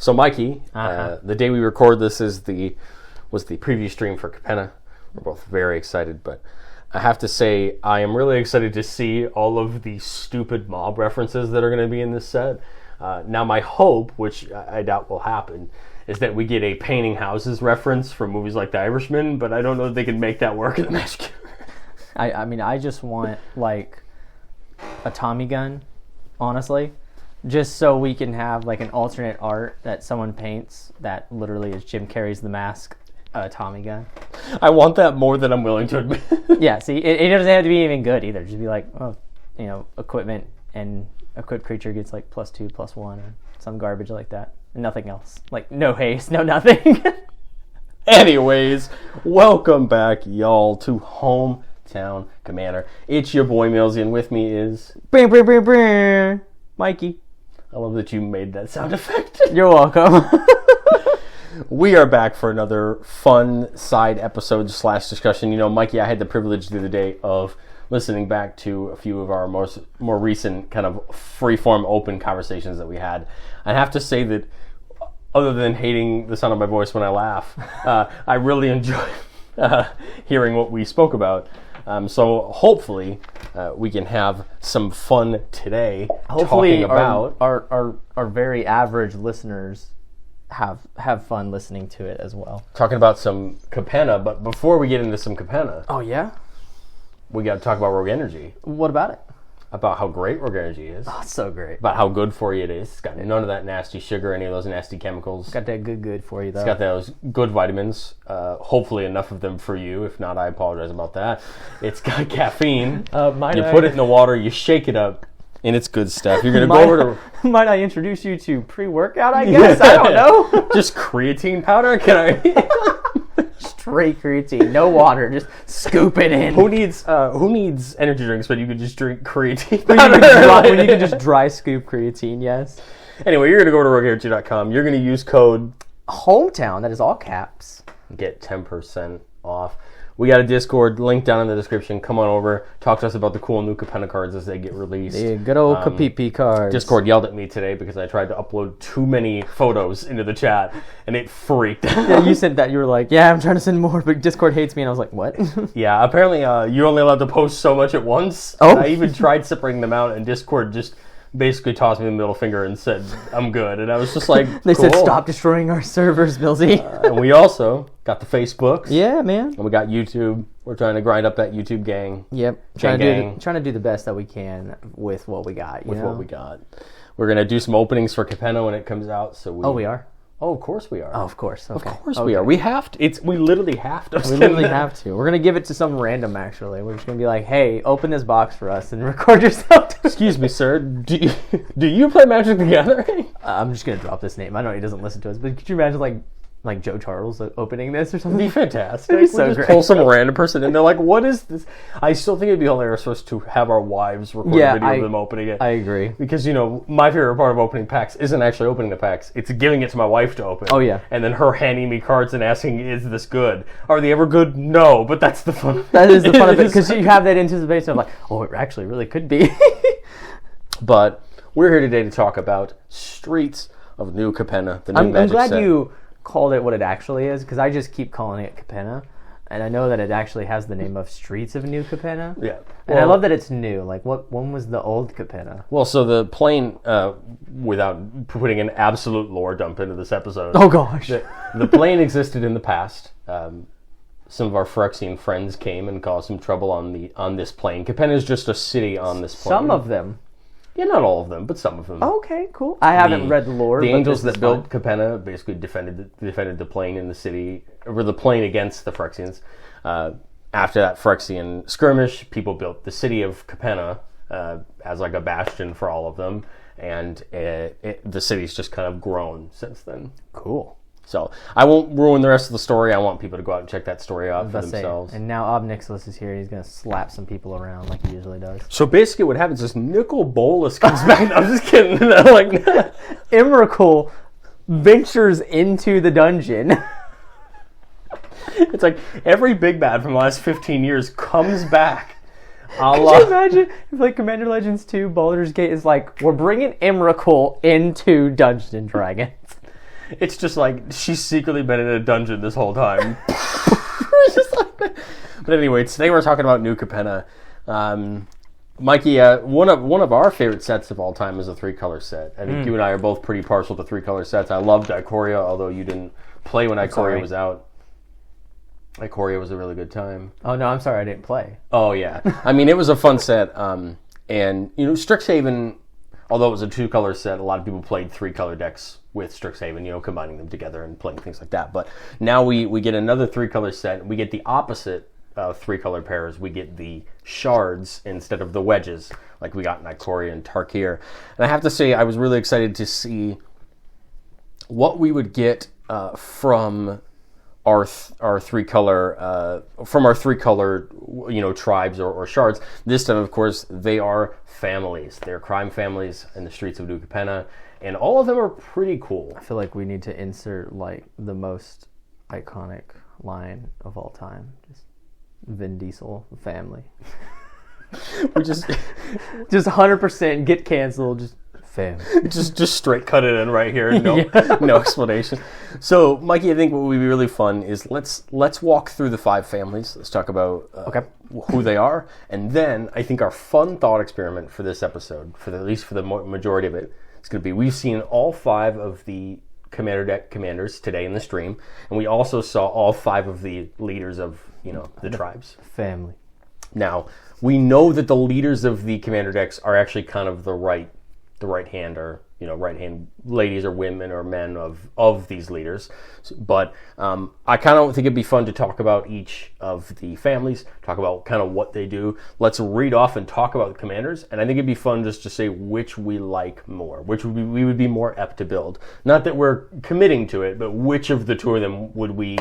So, Mikey, the day we record this was the preview stream for Capenna. We're both very excited, but I have to say I am really excited to see all of the stupid mob references that are going to be in this set. Now, my hope, which I doubt will happen, is that we get a painting houses reference from movies like The Irishman, but I don't know if they can make that work in the Magic. I mean, I just want, like, a Tommy gun, honestly. Just so we can have like an alternate art that someone paints that literally is Jim Carrey's The Mask, Tommy gun. I want that more than I'm willing to admit. Yeah, see, it doesn't have to be even good either. Just be like, oh, equipment and equipped creature gets like +2, +1, or some garbage like that. And nothing else. Like no haste, no nothing. Anyways, welcome back, y'all, to Hometown Commander. It's your boy Millzy, and with me is Mikey. I love that you made that sound effect. You're welcome. We are back for another fun side episode / discussion. Mikey, I had the privilege the other day of listening back to a few of our more recent kind of free-form open conversations that we had. I have to say that other than hating the sound of my voice when I laugh, I really enjoy hearing what we spoke about. So hopefully we can have some fun today. Hopefully talking about our very average listeners have fun listening to it as well. Talking about some Capenna, but before we get into some Capenna, oh yeah, we got to talk about Rogue Energy. What about it? About how great Rogue Energy is. Oh, it's so great. About how good for you it is. It's got none of that nasty sugar, any of those nasty chemicals. Got that good for you, though. It's got those good vitamins. Hopefully enough of them for you. If not, I apologize about that. It's got caffeine. You put it in the water, you shake it up, and it's good stuff. You're going to go over to... Might I introduce you to pre-workout, I guess? I don't know. Just creatine powder? Can I... Straight creatine, no water, just scoop it in. Who needs energy drinks when you can just drink creatine? When you can just dry scoop creatine, yes. Anyway, you're going to go to rogueenergy.com. You're going to use code Hometown, that is all caps. Get 10% off. We got a Discord link down in the description. Come on over. Talk to us about the cool new Capenna cards as they get released. The good old Capipi cards. Discord yelled at me today because I tried to upload too many photos into the chat, and it freaked. Yeah, you said that. You were like, yeah, I'm trying to send more, but Discord hates me. And I was like, what? Yeah, apparently you're only allowed to post so much at once. Oh. I even tried separating them out, and Discord just basically tossed me the middle finger and said, I'm good. And I was just like, They cool. said, stop destroying our servers, Millzy. And we also got the Facebooks. Yeah, man. And we got YouTube. We're trying to grind up that YouTube gang. Yep. Trying to do the best that we can with what we got. What we got. We're going to do some openings for Capenna when it comes out. So we are? Oh, of course we are. Oh, of course. Okay. Of course we are. We have to. We literally have to. We literally have to. We're going to give it to some random, actually. We're just going to be like, hey, open this box for us and record yourself. Excuse me, sir. Do you play Magic the Gathering? I'm just going to drop this name. I know he doesn't listen to us, but could you imagine, like Joe Charles opening this or something? It'd be fantastic. It'd be so great. Pull some random person and they're like, what is this? I still think it'd be hilarious for us to have our wives record a video of them opening it. I agree. Because, my favorite part of opening packs isn't actually opening the packs. It's giving it to my wife to open. Oh, yeah. And then her handing me cards and asking, is this good? Are they ever good? No, but that's the fun. That is the fun of it, because you have that anticipation of like, oh, it actually really could be. But we're here today to talk about Streets of New Capenna, the new Magic set. I'm glad you called it what it actually is, because I just keep calling it Capenna, and I know that it actually has the name of Streets of New Capenna. Yeah. And I love that it's new. Like, when was the old Capenna? Well, so the plane, without putting an absolute lore dump into this episode. Oh, gosh. The plane existed in the past. Some of our Phyrexian friends came and caused some trouble on this plane. Capenna is just a city on this plane. Some of them. Yeah, not all of them, but some of them. Okay, cool. I haven't read the lore. The angels that built Capenna basically defended the plane in the city, or the plane against the Phyrexians. After that Phyrexian skirmish, people built the city of Capenna as like a bastion for all of them, and the city's just kind of grown since then. Cool. So I won't ruin the rest of the story. I want people to go out and check that story out for themselves. And now Ob Nixilis is here. He's going to slap some people around like he usually does. So basically what happens is Nicol Bolas comes back. I'm just kidding. Like, Emrakul ventures into the dungeon. It's like every big bad from the last 15 years comes back. Could you imagine if, like, Commander Legends 2, Baldur's Gate is like, we're bringing Emrakul into Dungeons & Dragons. It's just like she's secretly been in a dungeon this whole time. It's just like that. But anyway, today we're talking about New Capenna. Mikey, one of our favorite sets of all time is a 3-color set. I think you and I are both pretty partial to 3-color sets. I loved Ikoria, although you didn't play when Ikoria was out. Ikoria was a really good time. Oh, no, I'm sorry, I didn't play. Oh, yeah. I mean, it was a fun set. And, Strixhaven, although it was a 2-color set, a lot of people played 3-color decks with Strixhaven, combining them together and playing things like that. But now we get another 3-color set. We get the opposite 3-color pairs. We get the shards instead of the wedges, like we got in Ikoria and Tarkir. And I have to say, I was really excited to see what we would get from our 3-color tribes or shards. This time, of course, they are families. They're crime families in the streets of New Capenna, and all of them are pretty cool. I feel like we need to insert like the most iconic line of all time. Just Vin Diesel family. We just 100% get canceled. Just family. just straight cut it in right here. No, no explanation. So, Mikey, I think what would be really fun is let's walk through the 5 families. Let's talk about who they are, and then I think our fun thought experiment for this episode, at least for the majority of it, is going to be we've seen all 5 of the Commander deck commanders today in the stream, and we also saw all 5 of the leaders of the tribes. Family. Now we know that the leaders of the commander decks are actually kind of the right hand or right hand ladies or women or men of these leaders, but I kind of think it'd be fun to talk about each of the families, talk about kind of what they do. Let's read off and talk about the commanders, and I think it'd be fun just to say which we like more, which we would be more apt to build. Not that we're committing to it, but which of the 2 of them would we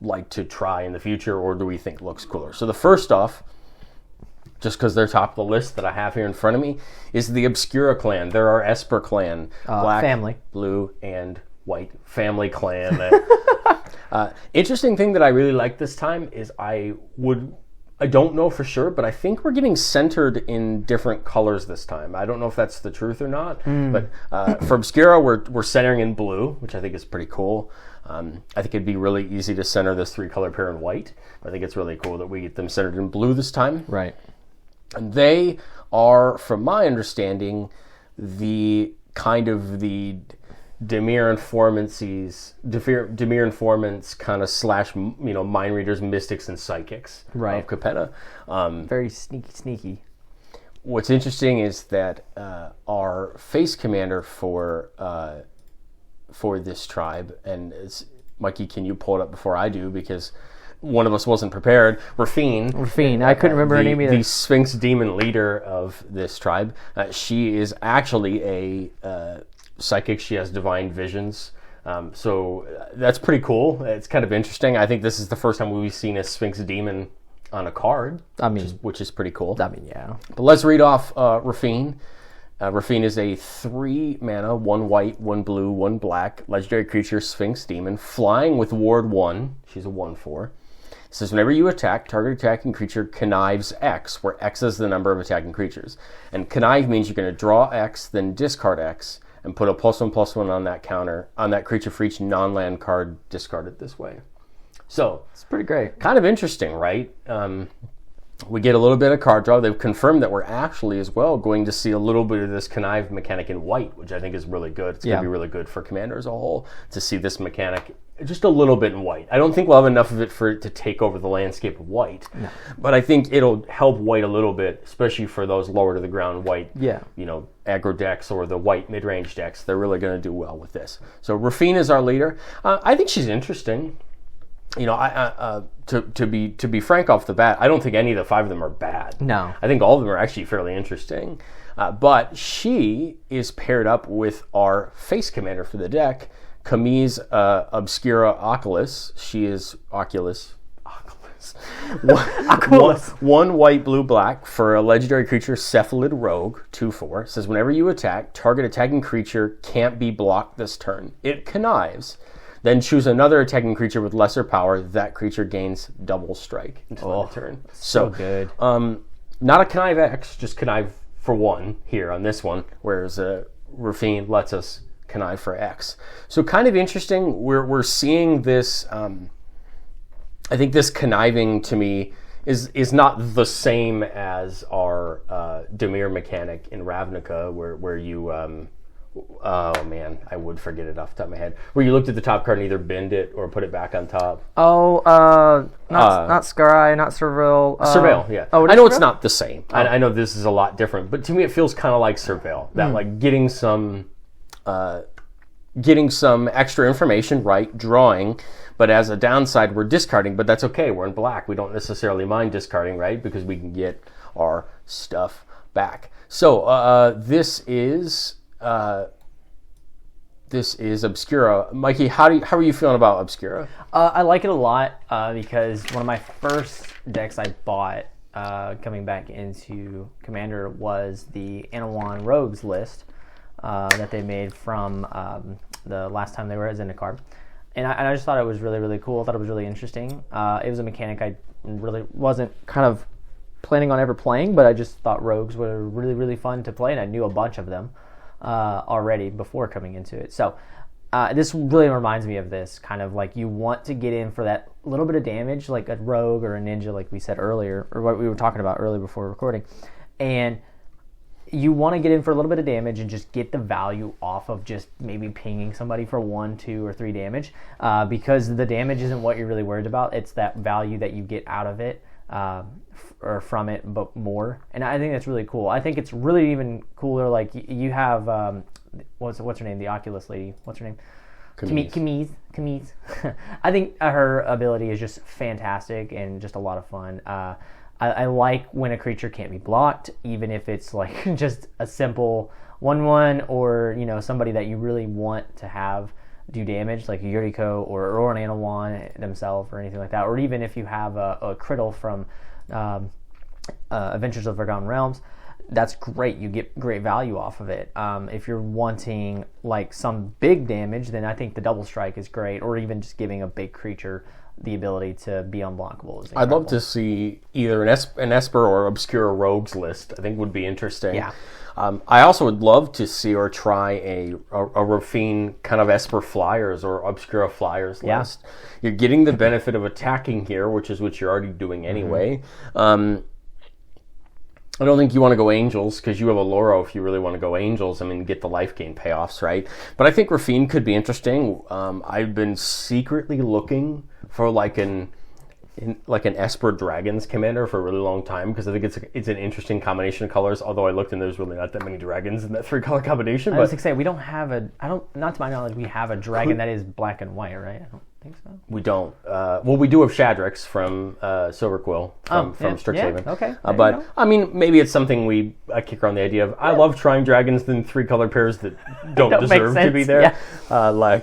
like to try in the future, or do we think looks cooler? So the first off, just because they're top of the list that I have here in front of me, is the Obscura clan. They're our Esper clan. Black, family. Blue, and white family clan. Interesting thing that I really like this time is I don't know for sure, but I think we're getting centered in different colors this time. I don't know if that's the truth or not, but for Obscura, we're centering in blue, which I think is pretty cool. I think it'd be really easy to center this 3-color pair in white. I think it's really cool that we get them centered in blue this time. Right. And they are, from my understanding, the kind of the Dimir informants kind of / mind readers, mystics, and psychics of Capenna. Very sneaky. What's interesting is that our face commander for this tribe, and Mikey, can you pull it up before I do, because one of us wasn't prepared. Rafine. I couldn't remember her name either. The Sphinx demon leader of this tribe. She is actually a psychic. She has divine visions. So that's pretty cool. It's kind of interesting. I think this is the first time we've seen a Sphinx demon on a card, which is pretty cool. I mean, yeah. But let's read off Rafine. Rafine is a 3 mana, 1 white, 1 blue, 1 black, legendary creature, Sphinx demon, flying with ward 1. She's a 1/4. It says, whenever you attack, target attacking creature connives X, where X is the number of attacking creatures. And connive means you're going to draw X, then discard X, and put a +1/+1 on that counter, on that creature for each non-land card discarded this way. So, it's pretty great. Kind of interesting, right? We get a little bit of card draw. They've confirmed that we're actually as well going to see a little bit of this connive mechanic in white, which I think is really good. It's going to be really good for Commander as a whole to see this mechanic just a little bit in white. I don't think we'll have enough of it for it to take over the landscape of white, but I think it'll help white a little bit, especially for those lower to the ground white, aggro decks or the white mid-range decks. They're really going to do well with this. So Rafine is our leader. I think she's interesting. To be frank off the bat, I don't think any of the 5 of them are bad. No. I think all of them are actually fairly interesting. But she is paired up with our face commander for the deck, Camille Obscura Oculus. She is Oculus. One white, blue, black for a legendary creature, Cephalid Rogue, 2/4. Says whenever you attack, target attacking creature can't be blocked this turn. It connives. Then choose another attacking creature with lesser power. That creature gains double strike until the turn. So good. Not a connive X, just connive for 1 here on this one, whereas Rafine lets us connive for X. So kind of interesting. We're seeing this. I think this conniving to me is not the same as our Demir mechanic in Ravnica, where you oh man, I would forget it off the top of my head. Where you looked at the top card and either bend it or put it back on top. Oh, not Scry, not Surveil. Surveil, yeah. Oh, I know Surveil? it's not the same. Oh. I know this is a lot different, but to me it feels kind of like Surveil. That like getting some extra information, right? Drawing. But as a downside, we're discarding, but that's okay. We're in black. We don't necessarily mind discarding, right? Because we can get our stuff back. So this is Obscura. Mikey, how are you feeling about Obscura? I like it a lot because one of my first decks I bought coming back into Commander was the Anawan Rogues list that they made from the last time they were at Zendikar. And I just thought it was really, really cool. I thought it was really interesting. It was a mechanic I really wasn't kind of planning on ever playing, but I just thought rogues were really, really fun to play, and I knew a bunch of them already before coming into it. So this really reminds me of this, kind of like you want to get in for that little bit of damage, like a rogue or a ninja, like we said earlier, or what we were talking about earlier before recording. And you want to get in for a little bit of damage and just get the value off of just maybe pinging somebody for 1, 2, or 3 damage, because the damage isn't what you're really worried about. It's that value that you get out of it or from it, but more. And I think that's really cool. I think it's really even cooler. Like you have what's her name? The Oculus lady. What's her name? Camille. I think her ability is just fantastic and just a lot of fun. I like when a creature can't be blocked, even if it's like just a simple 1/1 or somebody that you really want to have do damage, like a Yuriko or an Anawan themselves or anything like that. Or even if you have a Criddle from Adventures of Forgotten Realms, that's great. You get great value off of it. If you're wanting like some big damage, then I think the Double Strike is great, or even just giving a big creature the ability to be unblockable is incredible. I'd love to see either an Esper or Obscura Rogues list. I think would be interesting. Yeah. I also would love to see or try a Rafine kind of Esper Flyers or Obscura Flyers list. You're getting the benefit of attacking here, which is what you're already doing anyway. I don't think you want to go Angels because you have a Loro if you really want to go Angels. I mean, get the life gain payoffs, right? But I think Rafine could be interesting. I've been secretly looking for like an Esper Dragons commander for a really long time because I think it's an interesting combination of colors. Although I looked and there's really not that many dragons in that 3-color combination. I was going to say we don't have not to my knowledge, we have a dragon that is black and white, right? I don't think so. We don't. Well, we do have Shadrax from Silverquill from Strixhaven. Okay. But I mean, maybe it's something I kick around the idea of. I love trying dragons in 3-color pairs that don't deserve to be there. Yeah. I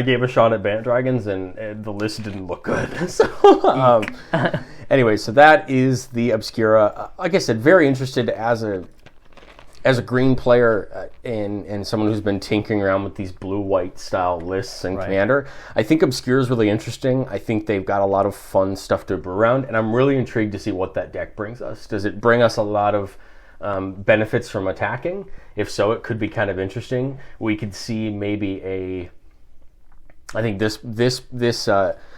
gave a shot at Bant Dragons and the list didn't look good. So anyway, so that is the Obscura. Like I said, very interested as a green player and someone who's been tinkering around with these blue-white style lists in Commander. I think Obscura is really interesting. I think they've got a lot of fun stuff to brew around, and I'm really intrigued to see what that deck brings us. Does it bring us a lot of benefits from attacking? If so, it could be kind of interesting. We could see maybe I think this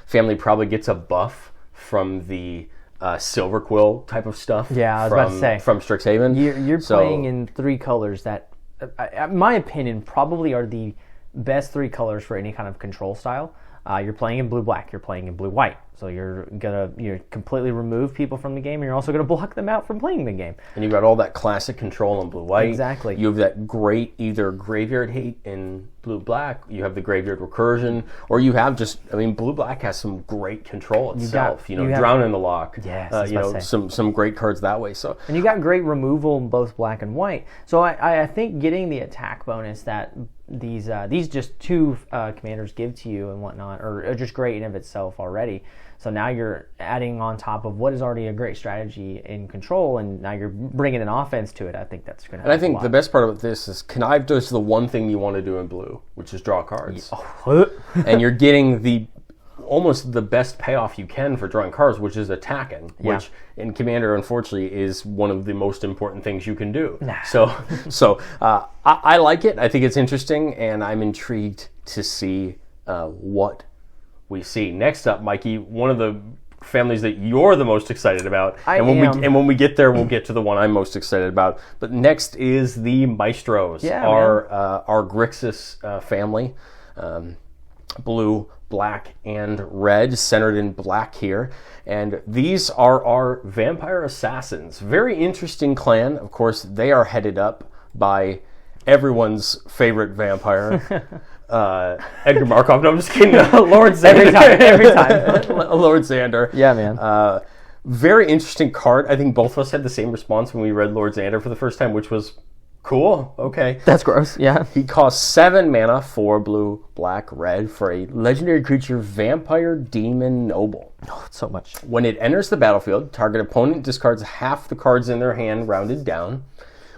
family probably gets a buff from the Silverquill type of stuff. Yeah, I was about to say from Strixhaven. You're playing in 3 colors that, in my opinion, probably are the best 3 colors for any kind of control style. You're playing in blue-black. You're playing in blue-white. So you're completely remove people from the game, and you're also gonna block them out from playing the game. And you've got all that classic control in blue-white. Exactly. You have that great either graveyard hate in blue-black. You have the graveyard recursion, or you have blue-black has some great control itself. Drown in the Lock. Yes. Some great cards that way. So and you got great removal in both black and white. So I think getting the attack bonus that these just 2 commanders give to you and whatnot are just great in of itself already. So now you're adding on top of what is already a great strategy in control, and now you're bringing an offense to it. I think that's going to help. And I think the best part of this is Connive does the one thing you want to do in blue, which is draw cards. And you're getting almost the best payoff you can for drawing cards, which is attacking, Yeah. which in Commander, unfortunately, is one of the most important things you can do. Nah. So I like it. I think it's interesting, and I'm intrigued to see what we see. Next up, Mikey, one of the families that you're the most excited about. And when we get there, we'll get to the one I'm most excited about. But next is the Maestros, our Grixis family. Blue, black, and red, centered in black here. And these are our vampire assassins. Very interesting clan. Of course, they are headed up by everyone's favorite vampire, Edgar Markov. No, I'm just kidding. Lord Xander. Every time. Lord Xander. Yeah, man. Very interesting card. I think both of us had the same response when we read Lord Xander for the first time, which was cool. Okay. That's gross. Yeah. He costs 7 mana for blue, black, red for a legendary creature, Vampire Demon Noble. Oh, it's so much. When it enters the battlefield, target opponent discards half the cards in their hand, rounded down.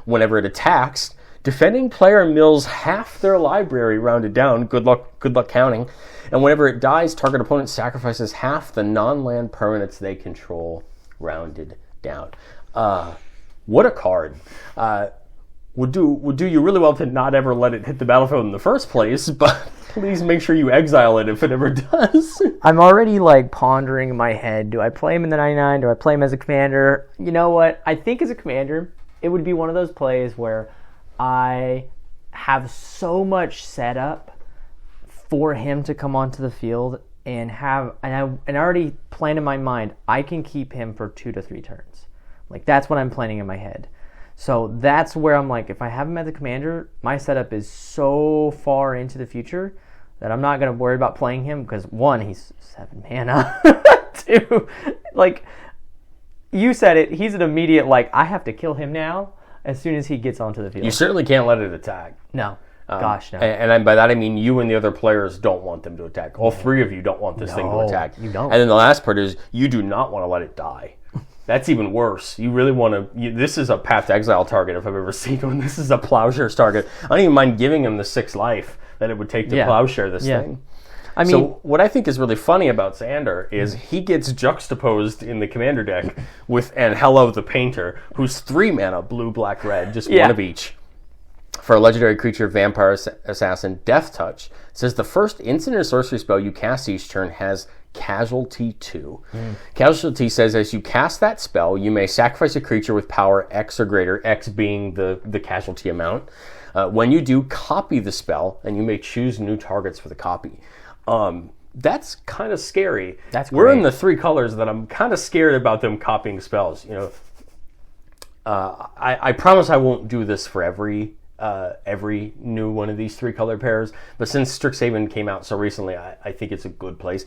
Whenever it attacks, defending player mills half their library, rounded down. Good luck counting. And whenever it dies, target opponent sacrifices half the non-land permanents they control, rounded down. What a card. Would do you really well to not ever let it hit the battlefield in the first place, but please make sure you exile it if it ever does. I'm already like pondering in my head, do I play him in the 99? Do I play him as a commander? You know what? I think as a commander, it would be one of those plays where I have so much setup for him to come onto the field and I already planned in my mind, I can keep him for 2 to 3 turns. Like that's what I'm planning in my head. So that's where I'm like, if I have him as a commander, my setup is so far into the future that I'm not going to worry about playing him because 1, he's 7 mana. 2, like you said it, he's an immediate like, I have to kill him now as soon as he gets onto the field. You certainly can't let it attack. No. Gosh, no. And by that I mean you and the other players don't want them to attack. All 3 of you don't want this thing to attack. You don't. And then the last part is you do not want to let it die. That's even worse. You really want to... this is a Path to Exile target if I've ever seen one. This is a Plowshare's target. I don't even mind giving him the 6 life that it would take to Plowshare this thing. I mean, so what I think is really funny about Xander is he gets juxtaposed in the commander deck with Hello the Painter, who's 3 mana, blue, black, red, just one of each. For a legendary creature, Vampire Assassin, Death Touch. It says the first instant or sorcery spell you cast each turn has Casualty 2. Casualty says as you cast that spell, you may sacrifice a creature with power X or greater, X being the casualty amount. When you do, copy the spell, and you may choose new targets for the copy. That's kind of scary. We're in the 3 colors that I'm kind of scared about them copying spells. You know, I promise I won't do this for every new one of these 3 color pairs, but since Strixhaven came out so recently, I think it's a good place.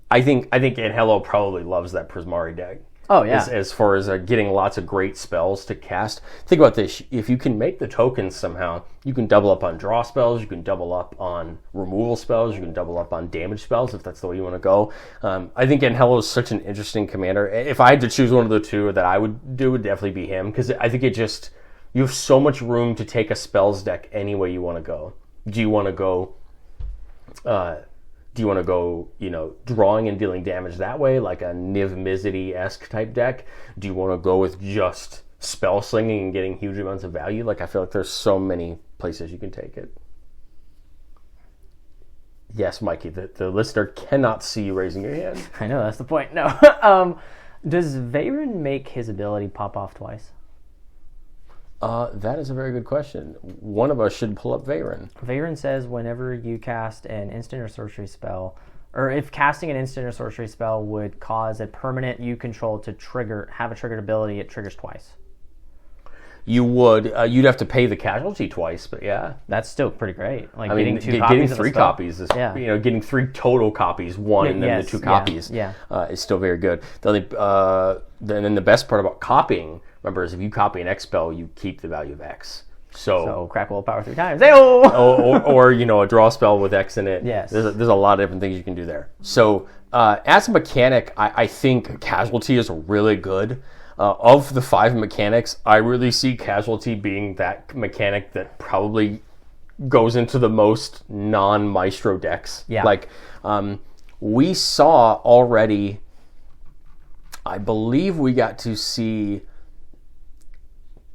I think Angelo probably loves that Prismari deck. Oh, yeah. As far as getting lots of great spells to cast. Think about this. If you can make the tokens somehow, you can double up on draw spells, you can double up on removal spells, you can double up on damage spells if that's the way you want to go. I think Angelo is such an interesting commander. If I had to choose one of the 2 that I would do, it would definitely be him, because I think you have so much room to take a spells deck any way you want to go. Do you want to go... drawing and dealing damage that way, like a Niv Mizzeti-esque type deck? Do you want to go with just spell slinging and getting huge amounts of value? Like, I feel like there's so many places you can take it. Yes, Mikey, the listener cannot see you raising your hand. I know, that's the point. No. Does Veyron make his ability pop off twice? That is a very good question. One of us should pull up Veyron. Veyron says whenever you cast an instant or sorcery spell, or if casting an instant or sorcery spell would cause a permanent you control to have a triggered ability, it triggers twice. You would. You'd have to pay the casualty twice, but yeah. That's still pretty great. Like, getting 2 copies getting 3 copies is, getting 3 total copies, one and then the 2 copies is still very good. Then the best part about copying, remember, is if you copy an X spell, you keep the value of X. So crack willpower 3 times. or a draw spell with X in it. Yes. There's a lot of different things you can do there. So as a mechanic, I think Casualty is really good. Of the 5 mechanics, I really see Casualty being that mechanic that probably goes into the most non-Maestro decks. Yeah. Like, we saw already, I believe we got to see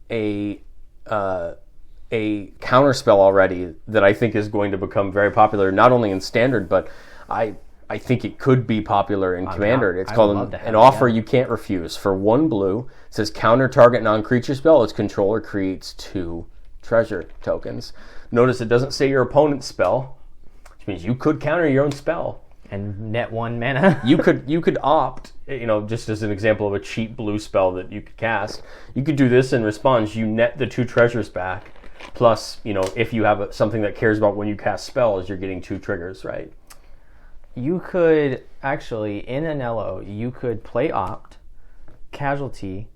a counterspell already that I think is going to become very popular, not only in Standard, but I think it could be popular in Commander. It's called an offer you can't refuse. For 1 blue, it says counter target non-creature spell. Its controller creates 2 treasure tokens. Notice it doesn't say your opponent's spell, which means you could counter your own spell. And net 1 mana. you could opt, just as an example of a cheap blue spell that you could cast. You could do this in response. You net the 2 treasures back. Plus, if you have something that cares about when you cast spells, you're getting 2 triggers, right? You could actually, in Anello, you could play opt, casualty.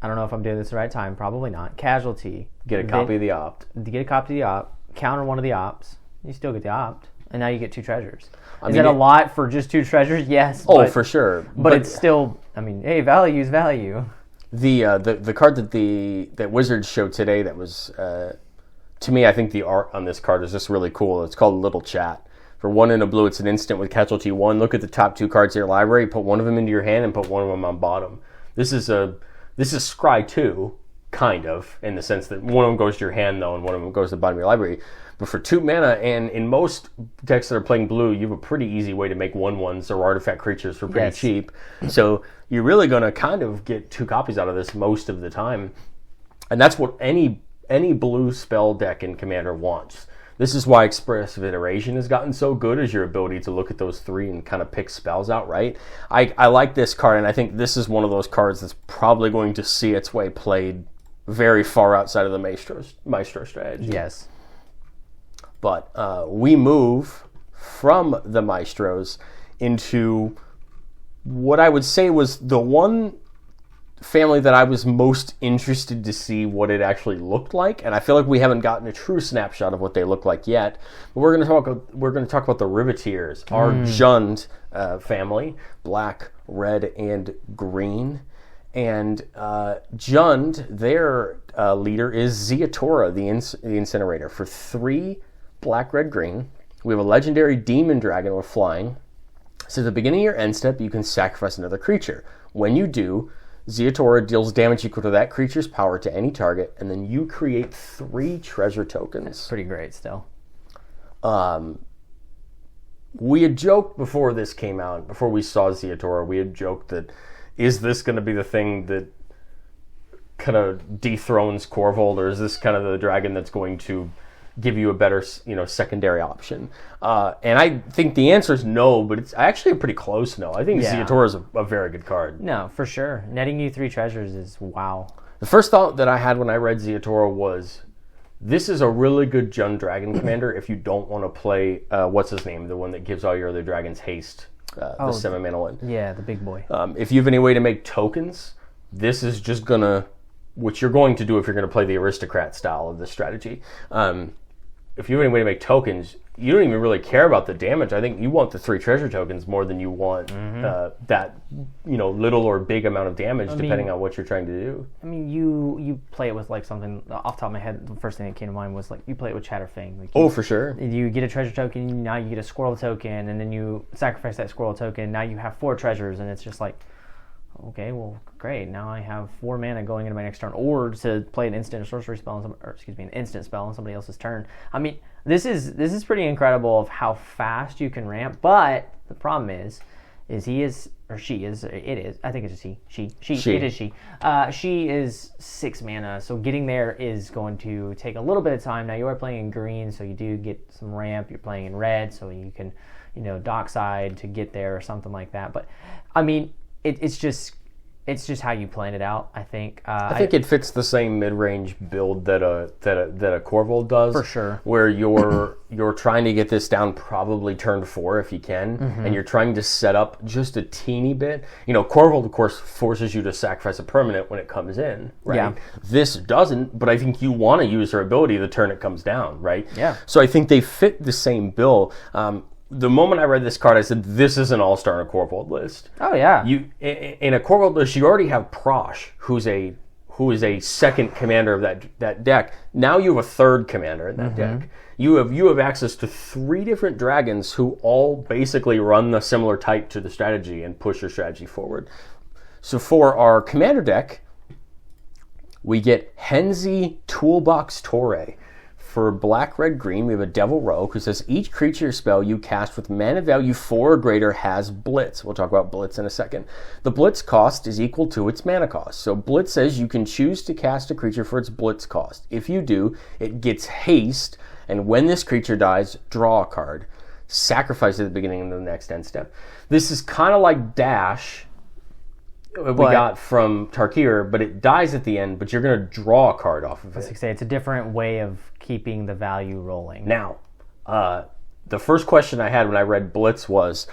I don't know if I'm doing this the right time. Probably not. Casualty. Get a copy of the opt. Get a copy of the opt. Counter one of the opts. You still get the opt. And now you get 2 treasures. Is that a lot for just 2 treasures? Yes. For sure. But it's still, hey, value is value. The card that Wizards showed today that was, to me, I think the art on this card is just really cool. It's called Little Chat. For 1 and a blue, it's an instant with casualty 1. Look at the top 2 cards of your library, put one of them into your hand, and put one of them on bottom. This is Scry 2, kind of, in the sense that one of them goes to your hand, though, and one of them goes to the bottom of your library. But for 2 mana, and in most decks that are playing blue, you have a pretty easy way to make 1/1s or artifact creatures for pretty cheap. So you're really going to kind of get 2 copies out of this most of the time. And that's what any blue spell deck in Commander wants. This is why Expressive Iteration has gotten so good, is your ability to look at those 3 and kind of pick spells out, right? I like this card, and I think this is one of those cards that's probably going to see its way played very far outside of the Maestro strategy. Yes. But we move from the Maestros into what I would say was the one family that I was most interested to see what it actually looked like, and I feel like we haven't gotten a true snapshot of what they look like yet. But we're going to talk about the Riveteers, our Jund family, black, red, and green. And Jund, their leader is Ziatora, the Incinerator. For 3 black, red, green, we have a legendary demon dragon with flying. So at the beginning of your end step, you can sacrifice another creature. When you do, Ziatora deals damage equal to that creature's power to any target, and then you create 3 treasure tokens. That's pretty great still. We had joked before this came out, before we saw Ziatora, we had joked that, is this going to be the thing that kind of dethrones Corvold, or is this kind of the dragon that's going to give you a better, secondary option? And I think the answer is no, but it's actually a pretty close no. I think Ziatora is a very good card. No, for sure. Netting you 3 treasures is wow. The first thought that I had when I read Ziatora was, this is a really good Jund Dragon commander if you don't want to play, what's his name, the one that gives all your other dragons haste, the 7-mana one. Yeah, the big boy. If you have any way to make tokens, this is just going to, which you're going to do if you're going to play the aristocrat style of this strategy. If you have any way to make tokens, you don't even really care about the damage. I think you want the 3 treasure tokens more than you want that little or big amount of damage, depending on what you're trying to do. I mean, you play it with like something off the top of my head. The first thing that came to mind was like you play it with Chatterfang. Like for sure. You get a treasure token, now you get a squirrel token, and then you sacrifice that squirrel token. Now you have 4 treasures, and it's just like, okay, well, great. Now I have 4 mana going into my next turn, or to play an instant or sorcery spell, an instant spell on somebody else's turn. I mean, this is pretty incredible of how fast you can ramp. But the problem is he is, or she is, it is. I think it's a she. It is she. She is 6 mana, so getting there is going to take a little bit of time. Now you are playing in green, so you do get some ramp. You're playing in red, so you can, dockside to get there or something like that. But I mean, it's just how you plan it out, I think. I think it fits the same mid-range build that a Corvold does. For sure. Where you're trying to get this down probably turn 4 if you can, and you're trying to set up just a teeny bit. Corvold, of course, forces you to sacrifice a permanent when it comes in, right? Yeah. This doesn't, but I think you want to use her ability the turn it comes down, right? Yeah. So I think they fit the same bill. The moment I read this card, I said, this is an all-star in a Corvold list. Oh, yeah. In a Corvold list, you already have Prosh, who's who is a second commander of that deck. Now you have a third commander in that deck. You have access to 3 different dragons who all basically run the similar type to the strategy and push your strategy forward. So for our commander deck, we get Henzi Toolbox Torre. For black, red, green, we have a Devil Rogue who says each creature spell you cast with mana value 4 or greater has Blitz. We'll talk about Blitz in a second. The Blitz cost is equal to its mana cost. So Blitz says you can choose to cast a creature for its Blitz cost. If you do, it gets haste, and when this creature dies, draw a card. Sacrifice at the beginning of the next end step. This is kind of like Dash we got from Tarkir, but it dies at the end, but you're going to draw a card off of it. As I say, it's a different way of keeping the value rolling. Now, the first question I had when I read Blitz was,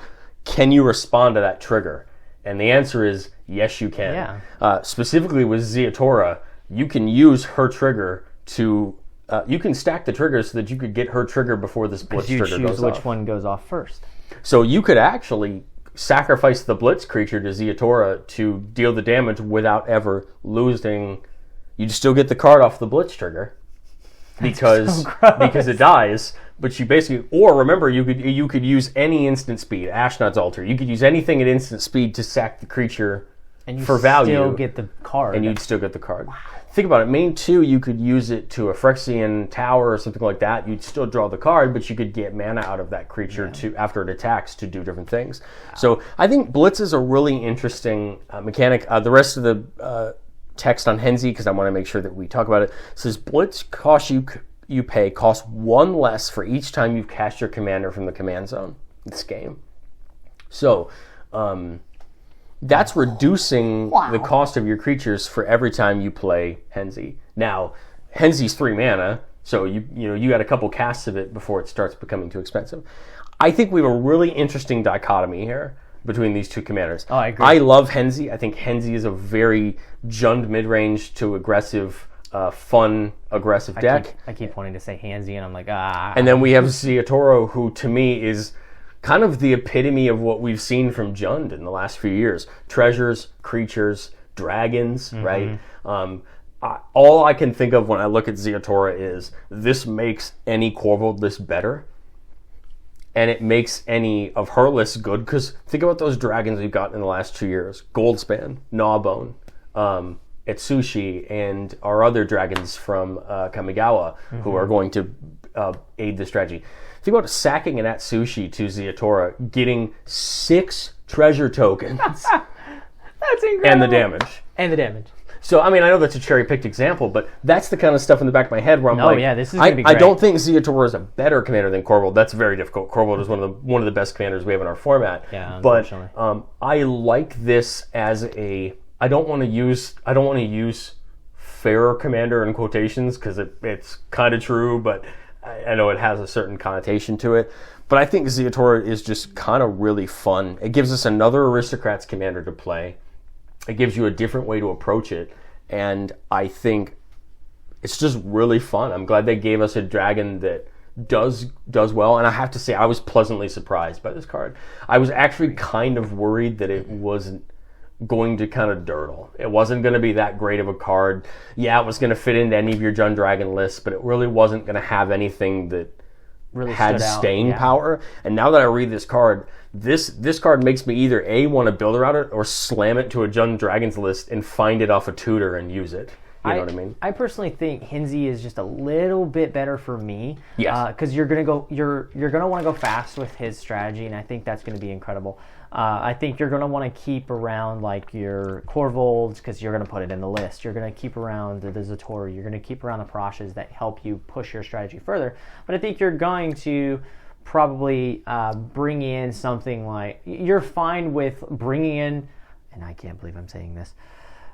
can you respond to that trigger? And the answer is, yes, you can. Yeah. Specifically with Ziatora, you can use her trigger to... you can stack the triggers so that you could get her trigger before this Blitz trigger goes off. You choose which one goes off first. So you could actually sacrifice the Blitz creature to Ziatora to deal the damage without ever losing. You'd still get the card off the Blitz trigger because it dies. But you basically, or remember, you could use any instant speed, Ashnod's Altar. You could use anything at instant speed to sack the creature for value. And you still get the card. And you'd still get the card. Wow. Think about it. Main 2, you could use it to a Phyrexian Tower or something like that. You'd still draw the card, but you could get mana out of that creature to after it attacks to do different things. Wow. So I think Blitz is a really interesting mechanic. The rest of the text on Henzi, because I want to make sure that we talk about it, says Blitz costs you pay costs 1 less for each time you cast your commander from the command zone this game. So that's reducing the cost of your creatures for every time you play Henzi. Now, Henzi's 3 mana, so you got a couple casts of it before it starts becoming too expensive. I think we have a really interesting dichotomy here between these 2 commanders. Oh, I agree. I love Henzi. I think Henzi is a very Jund mid-range to aggressive, fun, aggressive deck. I keep wanting to say Henzi, and I'm like, ah. And then we have Ziatora, who to me is kind of the epitome of what we've seen from Jund in the last few years. Treasures, creatures, dragons, right? All I can think of when I look at Ziatora is this makes any Corvold list better, and it makes any of her lists good, because think about those dragons we've got in the last 2 years. Goldspan, Gnawbone, Etsushi, and our other dragons from Kamigawa, who are going to aid the strategy. Think about sacking an Atsushi to Ziatora, getting 6 treasure tokens. That's incredible. And the damage. So, I mean, I know that's a cherry-picked example, but that's the kind of stuff in the back of my head where I'm this is going to be great. I don't think Ziatora is a better commander than Corvold. That's very difficult. Corvold is one of the best commanders we have in our format. Yeah, unfortunately. But I like this as a... I don't want to use fairer commander in quotations, because it's kind of true, but I know it has a certain connotation to it. But I think Ziatora is just kind of really fun. It gives us another Aristocrats commander to play. It gives you a different way to approach it. And I think it's just really fun. I'm glad they gave us a dragon that does well. And I have to say, I was pleasantly surprised by this card. I was actually kind of worried that it wasn't going to kind of dirtle. It wasn't going to be that great of a card. Yeah, it was going to fit into any of your Jund Dragon lists, but it really wasn't going to have anything that really had staying power. And now that I read this card, this card makes me either A, want to build around it, or slam it to a Jund Dragons list and find it off a tutor and use it. You know what I mean? I personally think Henzi is just a little bit better for me. Yes. Because you're gonna want to go fast with his strategy, and I think that's going to be incredible. I think you're going to want to keep around like your Corvolds, because you're going to put it in the list. You're going to keep around the Zatori. You're going to keep around the Parashas that help you push your strategy further. But I think you're going to probably bring in something like... You're fine with bringing in... And I can't believe I'm saying this.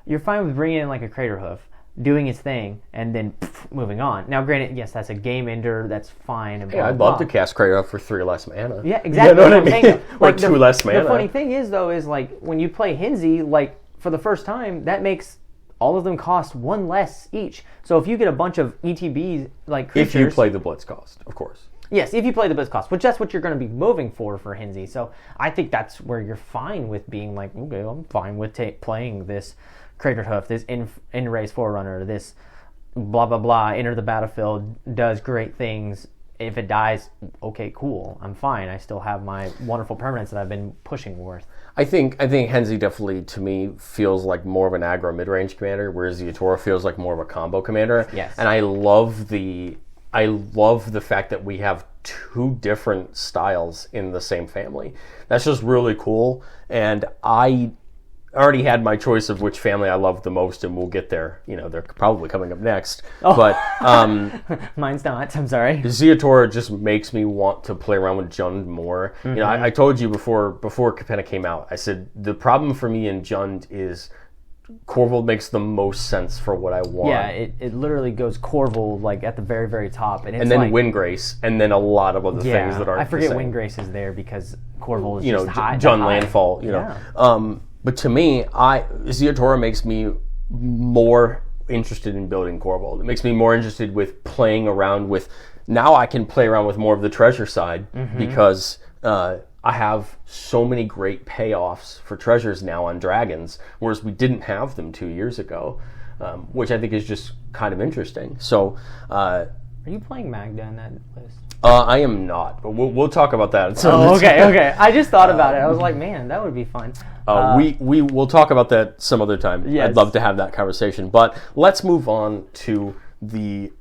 You're fine with bringing in like a Craterhoof, doing its thing, and then moving on. Now, granted, yes, that's a game ender. That's fine. And I'd love to cast Craterhoof for 3 less mana. Yeah, exactly. You know what I mean? Or 2 less mana. The funny thing is, though, is like when you play Henzi, like for the first time, that makes all of them cost 1 less each. So if you get a bunch of ETBs like creatures, if you play the Blitz cost, of course. Yes, if you play the Blitz cost, which that's what you're going to be moving for Henzi. So I think that's where you're fine with being like, okay, I'm fine with playing this Cratered Hoof, this in race Forerunner, this blah blah blah, enter the battlefield, does great things. If it dies, okay, cool, I'm fine. I still have my wonderful permanents that I've been pushing worth. I think Henzi definitely, to me, feels like more of an aggro mid-range commander, whereas Ziatora feels like more of a combo commander. Yes. And I love the fact that we have two different styles in the same family. That's just really cool. And I already had my choice of which family I love the most, and we'll get there. They're probably coming up next. Oh. But Mine's not. I'm sorry. Ziatora just makes me want to play around with Jund more. Mm-hmm. I told you before Capenna came out, I said the problem for me in Jund is Corvold makes the most sense for what I want. Yeah, it literally goes Corvold like at the very, very top. And then Windgrace, and then a lot of other things that aren't I forget the same. Windgrace is there because Corvold is just high. Jund Landfall, But to me, Ziatora makes me more interested in building Corvold. It makes me more interested with playing around with... Now I can play around with more of the treasure side because I have so many great payoffs for treasures now on dragons, whereas we didn't have them 2 years ago, which I think is just kind of interesting. So... Are you playing Magda in that list? I am not, but we'll talk about that. Okay. I just thought about it. I was like, man, that would be fun. We will talk about that some other time. Yes. I'd love to have that conversation. But let's move on to the...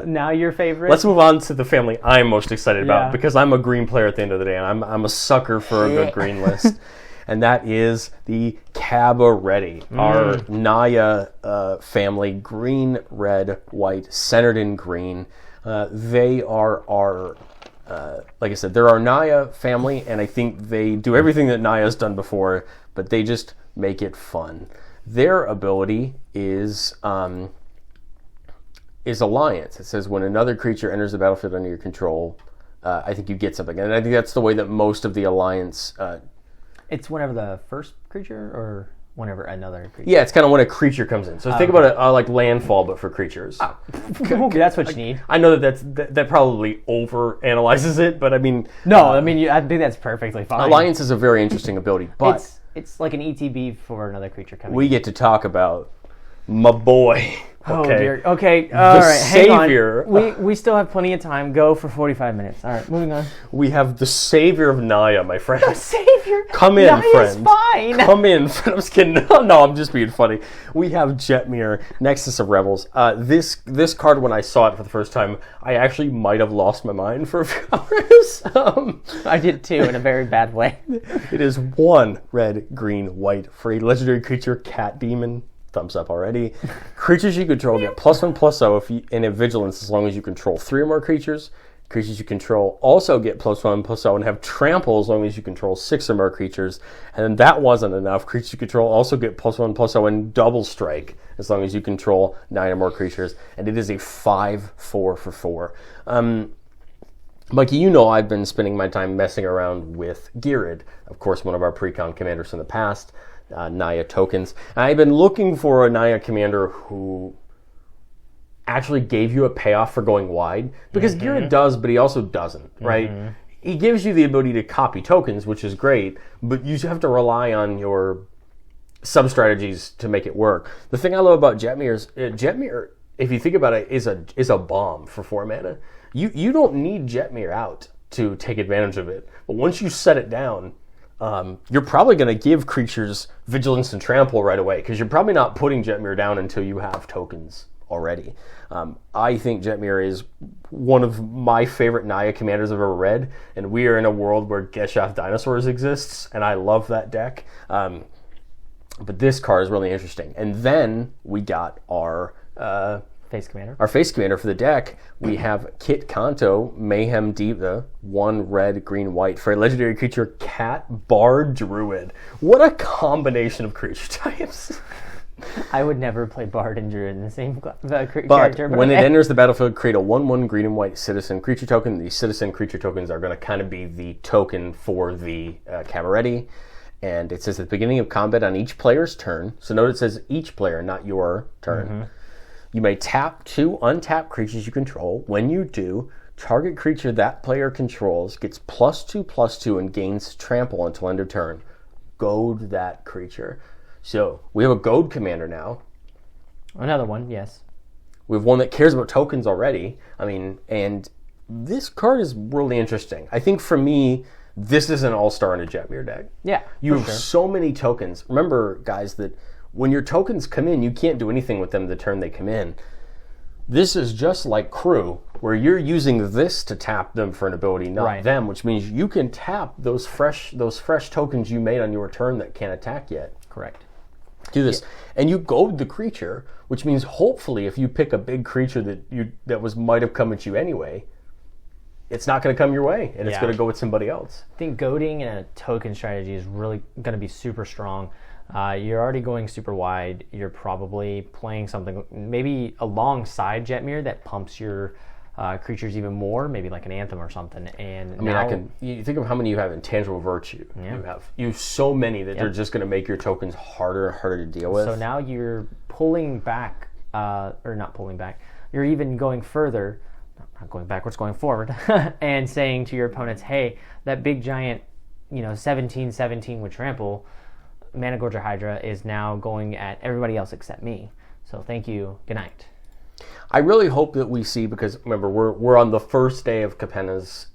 now your favorite? Let's move on to the family I'm most excited about, Yeah. because I'm a green player at the end of the day, and I'm a sucker for a good green list. And that is the Cabaretti, our Naya family, green, red, white, centered in green. They are our, like I said, they're our Naya family, and I think they do everything that Naya's done before, but they just make it fun. Their ability is Alliance. It says when another creature enters the battlefield under your control, I think you get something. And I think that's the way that most of the Alliance... It's whenever the first creature or whenever another creature? Yeah, it's kind of when a creature comes in. So think about it like landfall, but for creatures. That's what you need. I know that probably over-analyzes it, but I mean... No, I think that's perfectly fine. Alliance is a very interesting ability, but... It's like an ETB for another creature coming in. We get to talk about my boy. Oh, Okay. dear. Okay, all right, savior. hang on. We still have plenty of time. Go for 45 minutes. All right, moving on. We have the savior of Naya, my friend. The savior? Come in, Naya's friend. fine. Come in, friend. I'm just kidding. No, I'm just being funny. We have Jetmir, Nexus of Rebels. This card, when I saw it for the first time, I actually might have lost my mind for a few hours. I did too, in a very bad way. It is 1 red, green, white for a legendary creature, Cat Demon. Thumbs up already. Creatures you control get +1/+0 if you in a vigilance as long as you control 3 or more creatures. Creatures you control also get +1/+0 and have trample as long as you control 6 or more creatures. And then that wasn't enough. Creatures you control also get +1/+0 and double strike as long as you control 9 or more creatures. And it is a 5/4 for 4. Mikey, you know I've been spending my time messing around with Girid, of course, one of our precon commanders in the past. Naya tokens. And I've been looking for a Naya commander who actually gave you a payoff for going wide, because Girid does, but he also doesn't, right? He gives you the ability to copy tokens, which is great, but you have to rely on your sub-strategies to make it work. The thing I love about Jetmir is, Jetmir, if you think about it, is a bomb for 4 mana. You don't need Jetmir out to take advantage of it, but once you set it down, you're probably going to give creatures vigilance and trample right away, because you're probably not putting Jetmir down until you have tokens already. I think Jetmir is one of my favorite Naya commanders I've ever read, and we are in a world where Geshath Dinosaurs exists, and I love that deck. But this card is really interesting. And then we got our... Face commander. Our face commander for the deck, we have Kit Kanto, Mayhem Diva, 1 red, green, white for a legendary creature, Cat Bard Druid. What a combination of creature types. I would never play Bard and Druid in the same character. But when it enters the battlefield, create a 1/1 green and white citizen creature token. These citizen creature tokens are going to kind of be the token for the Cabaretti. And it says at the beginning of combat on each player's turn. So note it says each player, not your turn. You may tap 2 untapped creatures you control. When you do, target creature that player controls gets +2/+2 and gains trample until end of turn. Goad that creature. So we have a goad commander now. Another one, yes. We have one that cares about tokens already. I mean, and this card is really interesting. I think for me, this is an all-star in a Jetmir deck. Yeah, You have so many tokens. Remember, guys, that when your tokens come in, you can't do anything with them the turn they come in. This is just like Crew, where you're using this to tap them for an ability, not them, which means you can tap those fresh tokens you made on your turn that can't attack yet. Correct. Do this, and you goad the creature, which means hopefully if you pick a big creature that might have come at you anyway, it's not going to come your way, and it's going to go with somebody else. I think goading and a token strategy is really going to be super strong. You're already going super wide. You're probably playing something maybe alongside Jetmir that pumps your creatures even more, maybe like an Anthem or something. And you think of how many you have in Tangible Virtue. Yeah. You have so many that they're just going to make your tokens harder and harder to deal with. So now you're pulling back, or not pulling back. You're even going further. Not going backwards, going forward, and saying to your opponents, hey, that big giant, 17/17 with trample, Managorger Hydra is now going at everybody else except me. So thank you, good night. I really hope that we see, because remember, we're on the first day of Capenna's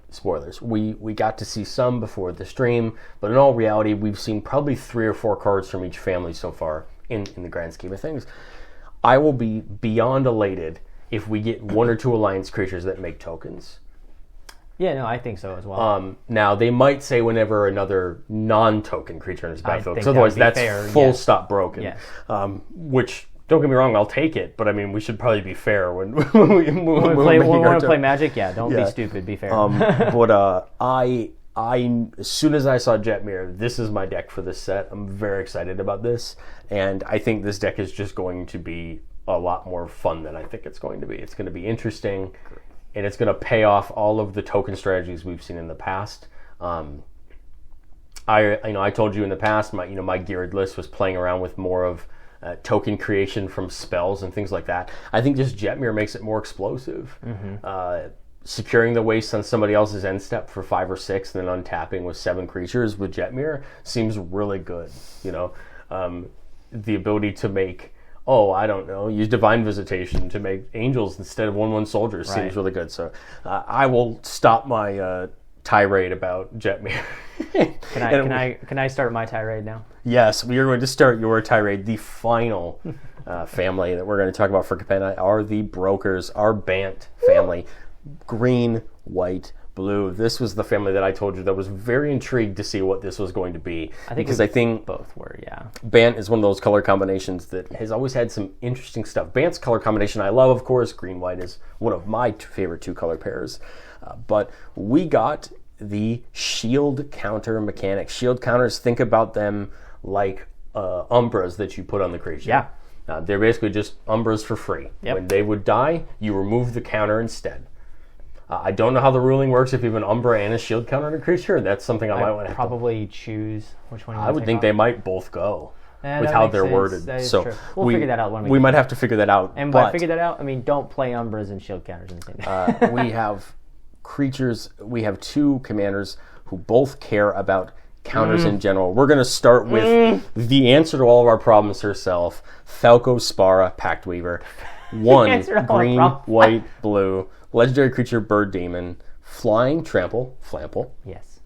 spoilers. We got to see some before the stream, but in all reality, we've seen probably 3 or 4 cards from each family so far in the grand scheme of things. I will be beyond elated if we get 1 or 2 alliance creatures that make tokens. Yeah, no, I think so as well. Now, they might say whenever another non-token creature in his battlefield, because that otherwise that's fair, full stop broken. Yes. Which, don't get me wrong, I'll take it, but I mean, we should probably be fair when we want to play Magic. Yeah, don't be stupid. Be fair. But as soon as I saw Jetmir, this is my deck for this set. I'm very excited about this, and I think this deck is just going to be a lot more fun than I think it's going to be. It's going to be interesting, and it's going to pay off all of the token strategies we've seen in the past. I told you in the past, my geared list was playing around with more of token creation from spells and things like that. I think just Jetmir makes it more explosive. Securing the waste on somebody else's end step for 5 or 6, and then untapping with 7 creatures with Jetmir seems really good. The ability to make, use Divine Visitation to make angels instead of 1/1 soldiers seems really good. So I will stop my tirade about Jetmir. Can I start my tirade now? Yes, we are going to start your tirade. The final family that we're going to talk about for Capenna are the Brokers, our Bant family. Green, white, blue. This was the family that I told you that was very intrigued to see what this was going to be. I think both were, yeah. Bant is one of those color combinations that has always had some interesting stuff. Bant's color combination I love, of course. Green, white is one of my favorite 2 color pairs. But we got the shield counter mechanic. Shield counters, think about them like umbras that you put on the creature. Yeah. They're basically just umbras for free. Yep. When they would die, you remove the counter instead. I don't know how the ruling works if you have an Umbra and a shield counter on a creature. That's something I might want to probably choose which one you I would think off. They might both go with that how makes they're sense. worded. That is so true. We'll figure that out when we might have to figure that out. And by figure that out, I mean don't play Umbras and shield counters in the same day. We have creatures. We have 2 commanders who both care about counters in general. We're going to start with the answer to all of our problems herself, Falco Spara, Pact Weaver. 1 green, white, blue, legendary creature, Bird Demon, flying, trample, flample. Yes.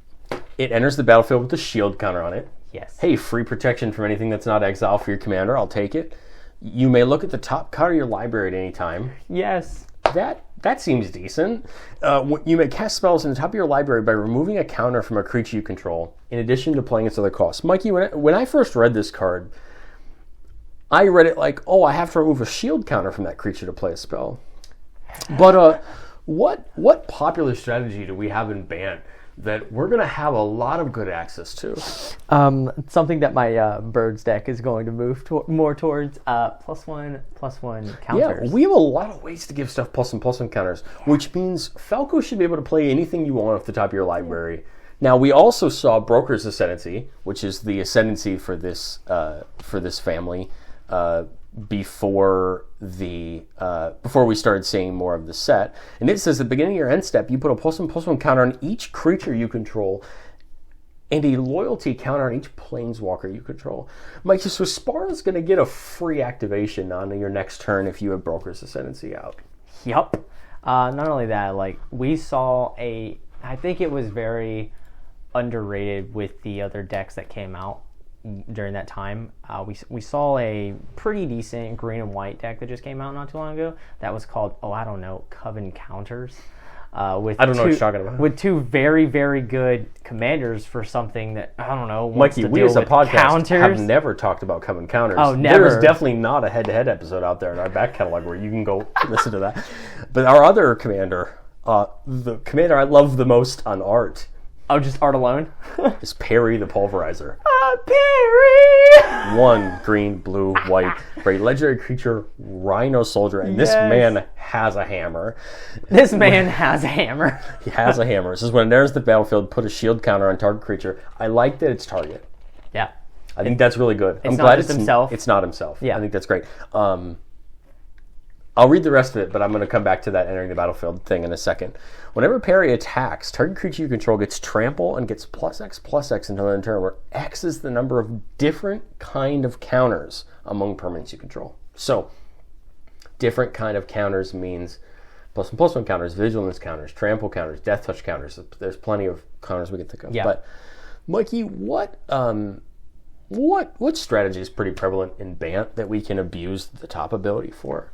It enters the battlefield with a shield counter on it. Yes. Hey, free protection from anything that's not exile for your commander. I'll take it. You may look at the top card of your library at any time. Yes. That seems decent. You may cast spells in the top of your library by removing a counter from a creature you control, in addition to playing its other costs. Mikey, when I first read this card, I read it like, I have to remove a shield counter from that creature to play a spell. But what popular strategy do we have in Bant that we're going to have a lot of good access to? Something that my Birds deck is going to move more towards +1/+1 counters. Yeah, we have a lot of ways to give stuff +1/+1 counters, which means Falco should be able to play anything you want off the top of your library. Now, we also saw Broker's Ascendancy, which is the ascendancy for this family, before we started seeing more of the set. And it says at the beginning of your end step, you put a +1/+1 counter on each creature you control and a loyalty counter on each planeswalker you control. Mikey, so Spara's going to get a free activation on your next turn if you have Broker's Ascendancy out. Yup. Not only that, like, we saw I think it was very underrated with the other decks that came out during that time. We saw a pretty decent green and white deck that just came out not too long ago that was called, Coven Counters. With I don't know what you're talking about. With two very, very good commanders for something that, I don't know, Mikey, we as a podcast counters. have never talked about Coven Counters. Oh, never. There is definitely not a head-to-head episode out there in our back catalog where you can go listen to that. But our other commander, the commander I love the most on art, just art alone? is Perry the Pulverizer. Perry! 1 green, blue, white, for a legendary creature, Rhino Soldier, and this man has a hammer. This man has a hammer. He has a hammer. This is when it enters the battlefield, put a shield counter on target creature. I like that it's target. Yeah. I think that's really good. I'm not glad just himself. It's not himself. Yeah. I think that's great. I'll read the rest of it, but I'm going to come back to that entering the battlefield thing in a second. Whenever Perry attacks, target creature you control gets trample and gets +X/+X until end turn, where X is the number of different kind of counters among permanents you control. So, different kind of counters means +1/+1 counters, vigilance counters, trample counters, death touch counters. There's plenty of counters we can think of. Yeah. But, Mikey, what strategy is pretty prevalent in Bant that we can abuse the top ability for?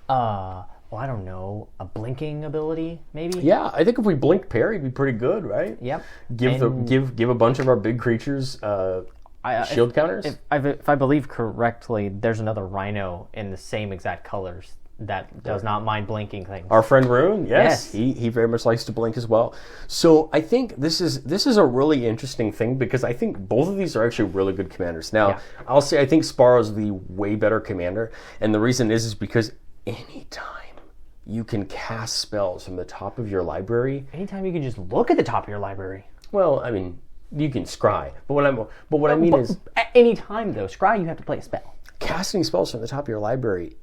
I don't know, a blinking ability, maybe? Yeah, I think if we blink Perry, it'd be pretty good, right? Yep. Give a bunch of our big creatures shield counters. If I believe correctly, there's another Rhino in the same exact colors that does not mind blinking things. Our friend Rune, yes. Yes. He very much likes to blink as well. So I think this is a really interesting thing because I think both of these are actually really good commanders. Now, I'll say I think Sparrow's the way better commander, and the reason is because anytime you can cast spells from the top of your library. Anytime you can just look at the top of your library. Well, I mean, you can scry, but what I mean is, at any time though, scry, you have to play a spell. Casting spells from the top of your library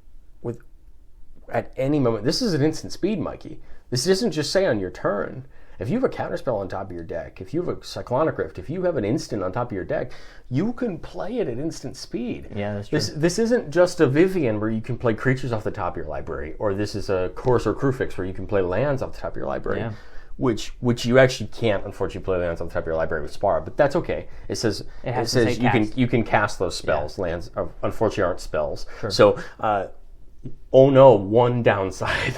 at any moment. This is an instant speed, Mikey. This doesn't just say on your turn. If you have a counterspell on top of your deck, if you have a Cyclonic Rift, if you have an instant on top of your deck, you can play it at instant speed. Yeah, that's true. This isn't just a Vivian where you can play creatures off the top of your library, or this is a Courser Crewfix where you can play lands off the top of your library, which you actually can't, unfortunately, play lands on the top of your library with Spara, but that's okay. It says you can cast those spells. Yeah. Lands, unfortunately, aren't spells. Sure. So, one downside.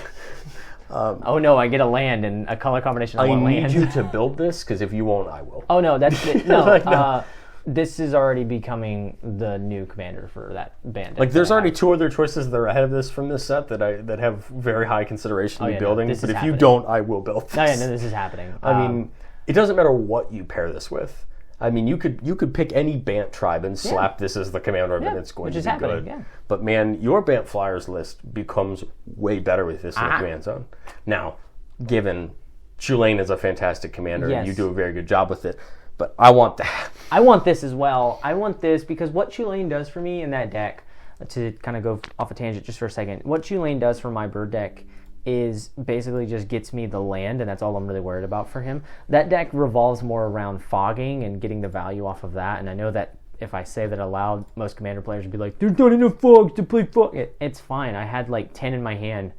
Oh no, I get a land and a color combination. I need you to build this because if you won't, I will. Oh no, that's it. No. This is already becoming the new commander for that band. Like there's already 2 other choices that are ahead of this from this set that have very high consideration to be building. But if you don't, I will build this. No, this is happening. I mean, it doesn't matter what you pair this with. I mean, you could pick any Bant tribe and slap this as the commander, and it's going to be good. Yeah. But man, your Bant Flyers list becomes way better with this in the command zone. Now, given Chulane is a fantastic commander, and you do a very good job with it, but I want that. I want this as well. I want this because what Chulane does for me in that deck, to kind of go off a tangent just for a second, what Chulane does for my bird deck is basically just gets me the land, and that's all I'm really worried about for him. That deck revolves more around fogging and getting the value off of that, and I know that if I say that aloud, most commander players would be like, there's not enough fogs to play fog. It's fine. I had like 10 in my hand,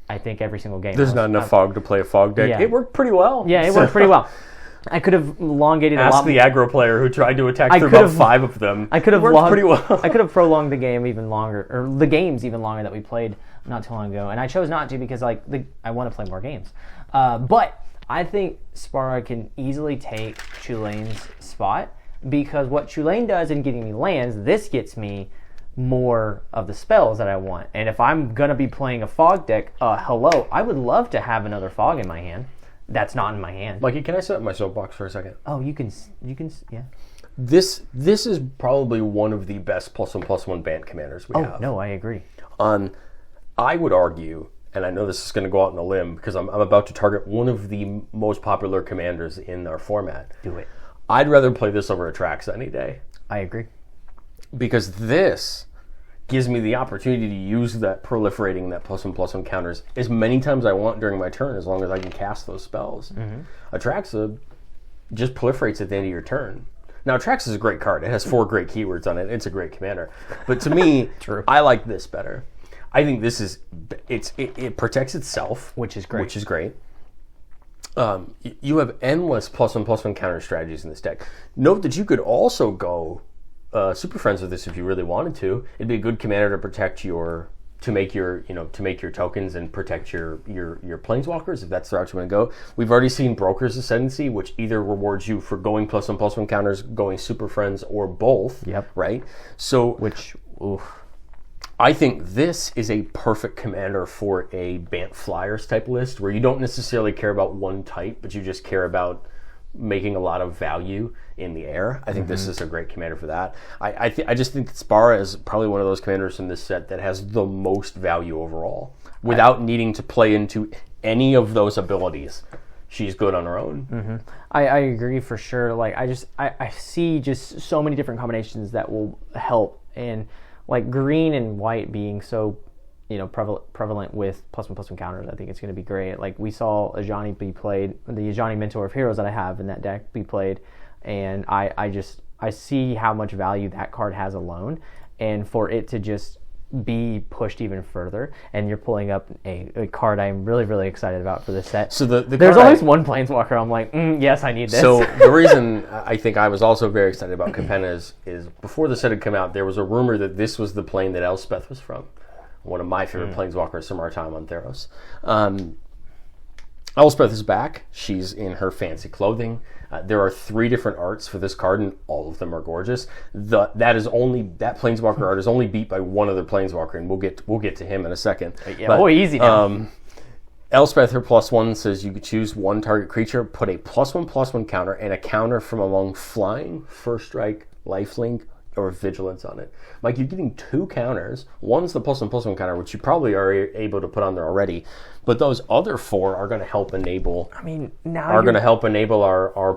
I think, every single game. There's not enough fog to play a fog deck. Yeah. It worked pretty well. Yeah, it worked pretty well. I could have elongated a lot. Ask the aggro player who tried to attack through about 5 of them. I could have worked pretty well. I could have prolonged the game even longer, or the games even longer that we played not too long ago, and I chose not to because I want to play more games. But I think Spara can easily take Chulane's spot because what Chulane does in getting me lands, this gets me more of the spells that I want. And if I'm gonna be playing a fog deck, I would love to have another fog in my hand. That's not in my hand. Mikey, can I set up my soapbox for a second? Oh, you can, yeah. This is probably one of the best +1/+1 Bant commanders we have. Oh, no, I agree. I would argue, and I know this is going to go out on a limb because I'm about to target one of the most popular commanders in our format. Do it. I'd rather play this over Atraxa any day. I agree. Because this gives me the opportunity to use that proliferating, that +1/+1 counters as many times I want during my turn, as long as I can cast those spells. Mm-hmm. Atraxa, just proliferates at the end of your turn. Now, Trax is a great card. It has 4 great keywords on it. It's a great commander. But to me, I like this better. I think this is it protects itself, which is great. You have endless +1/+1 counter strategies in this deck. Note that you could also go Super Friends with this if you really wanted to. It'd be a good commander to protect to make your tokens and protect your planeswalkers if that's the route you want to go. We've already seen Broker's Ascendancy, which either rewards you for going +1/+1 counters, going Super Friends, or both. Yep. Right. So I think this is a perfect commander for a Bant Flyers type list where you don't necessarily care about one type, but you just care about making a lot of value in the air. I think this is a great commander for that. I just think that Spara is probably one of those commanders in this set that has the most value overall without needing to play into any of those abilities. She's good on her own. I agree for sure. Like I see just so many different combinations that will help, and like green and white being so prevalent with +1/+1 counters. I think it's going to be great. Like we saw Ajani be played, the Ajani Mentor of Heroes that I have in that deck be played, and I see how much value that card has alone, and for it to just be pushed even further, and you're pulling up a card I'm really, really excited about for this set. So there's always one Planeswalker I'm like, yes, I need this. So the reason I think I was also very excited about Capenna is before the set had come out, there was a rumor that this was the plane that Elspeth was from. One of my favorite planeswalkers from our time on Theros. Elspeth is back. She's in her fancy clothing. There are 3 different arts for this card, and all of them are gorgeous. That planeswalker art is only beat by one other planeswalker, and we'll get to him in a second. Easy now. Elspeth, her +1 says you could choose one target creature, put a +1/+1 counter and a counter from among flying, first strike, lifelink, or vigilance on it. Mike, you're getting 2 counters. One's the +1/+1 counter, which you probably are able to put on there already. But those other 4 are going to help enable. Our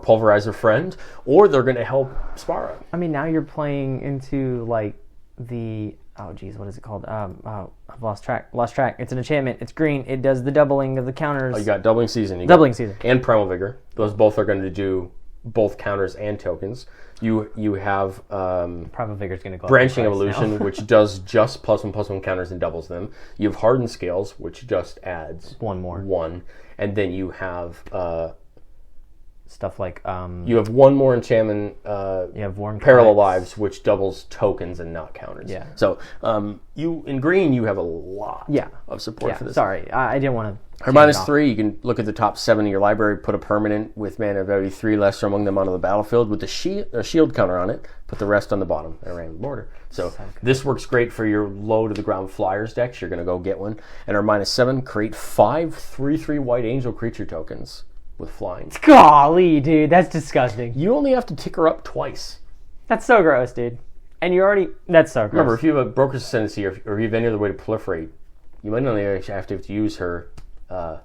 Pulverizer friend, or they're going to help Spara. I mean, now you're playing into like the what is it called? I've lost track. It's an enchantment. It's green. It does the doubling of the counters. You got Doubling Season. Season. And Primal Vigor. Those both are going to do both counters and tokens. You have Primal Vigor's going to go Branching Evolution, which does just +1/+1 counters and doubles them. You have Hardened Scales, which just adds one more. And then you have stuff like you have one more enchantment. You have Warm Parallel Lives, which doubles tokens and not counters. Yeah. So you in green you have a lot of support for this. Sorry, I didn't want to. Her -3, you can look at the top 7 of your library, put a permanent with mana value 3 lesser among them onto the battlefield with a shield counter on it, put the rest on the bottom around the border. So this works great for your low to the ground Flyers decks. You're going to go get one. And her -7, create 5 3/3 white angel creature tokens with flying. Golly, dude, that's disgusting. You only have to tick her up twice. That's so gross, dude. And that's so gross. Remember, if you have a Broker's Ascendancy or you have any other way to proliferate, you might only actually have to use her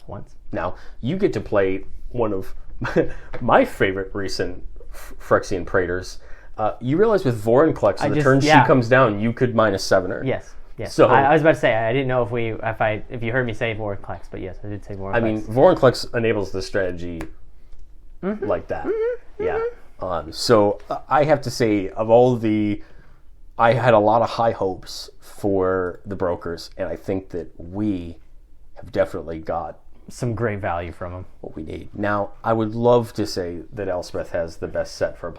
once. Now, you get to play one of my favorite recent Phyrexian Praetors. You realize with Vorinclex, on the turn she comes down, you could -7 her. Yes. So I was about to say, I didn't know if you heard me say Vorinclex, but yes, I did say Vorinclex. I mean, Vorinclex enables the strategy like that. Yeah. So I have to say, I had a lot of high hopes for the Brokers, and I think that we have definitely got some great value from them. What we need. Now, I would love to say that Elspeth has the best set for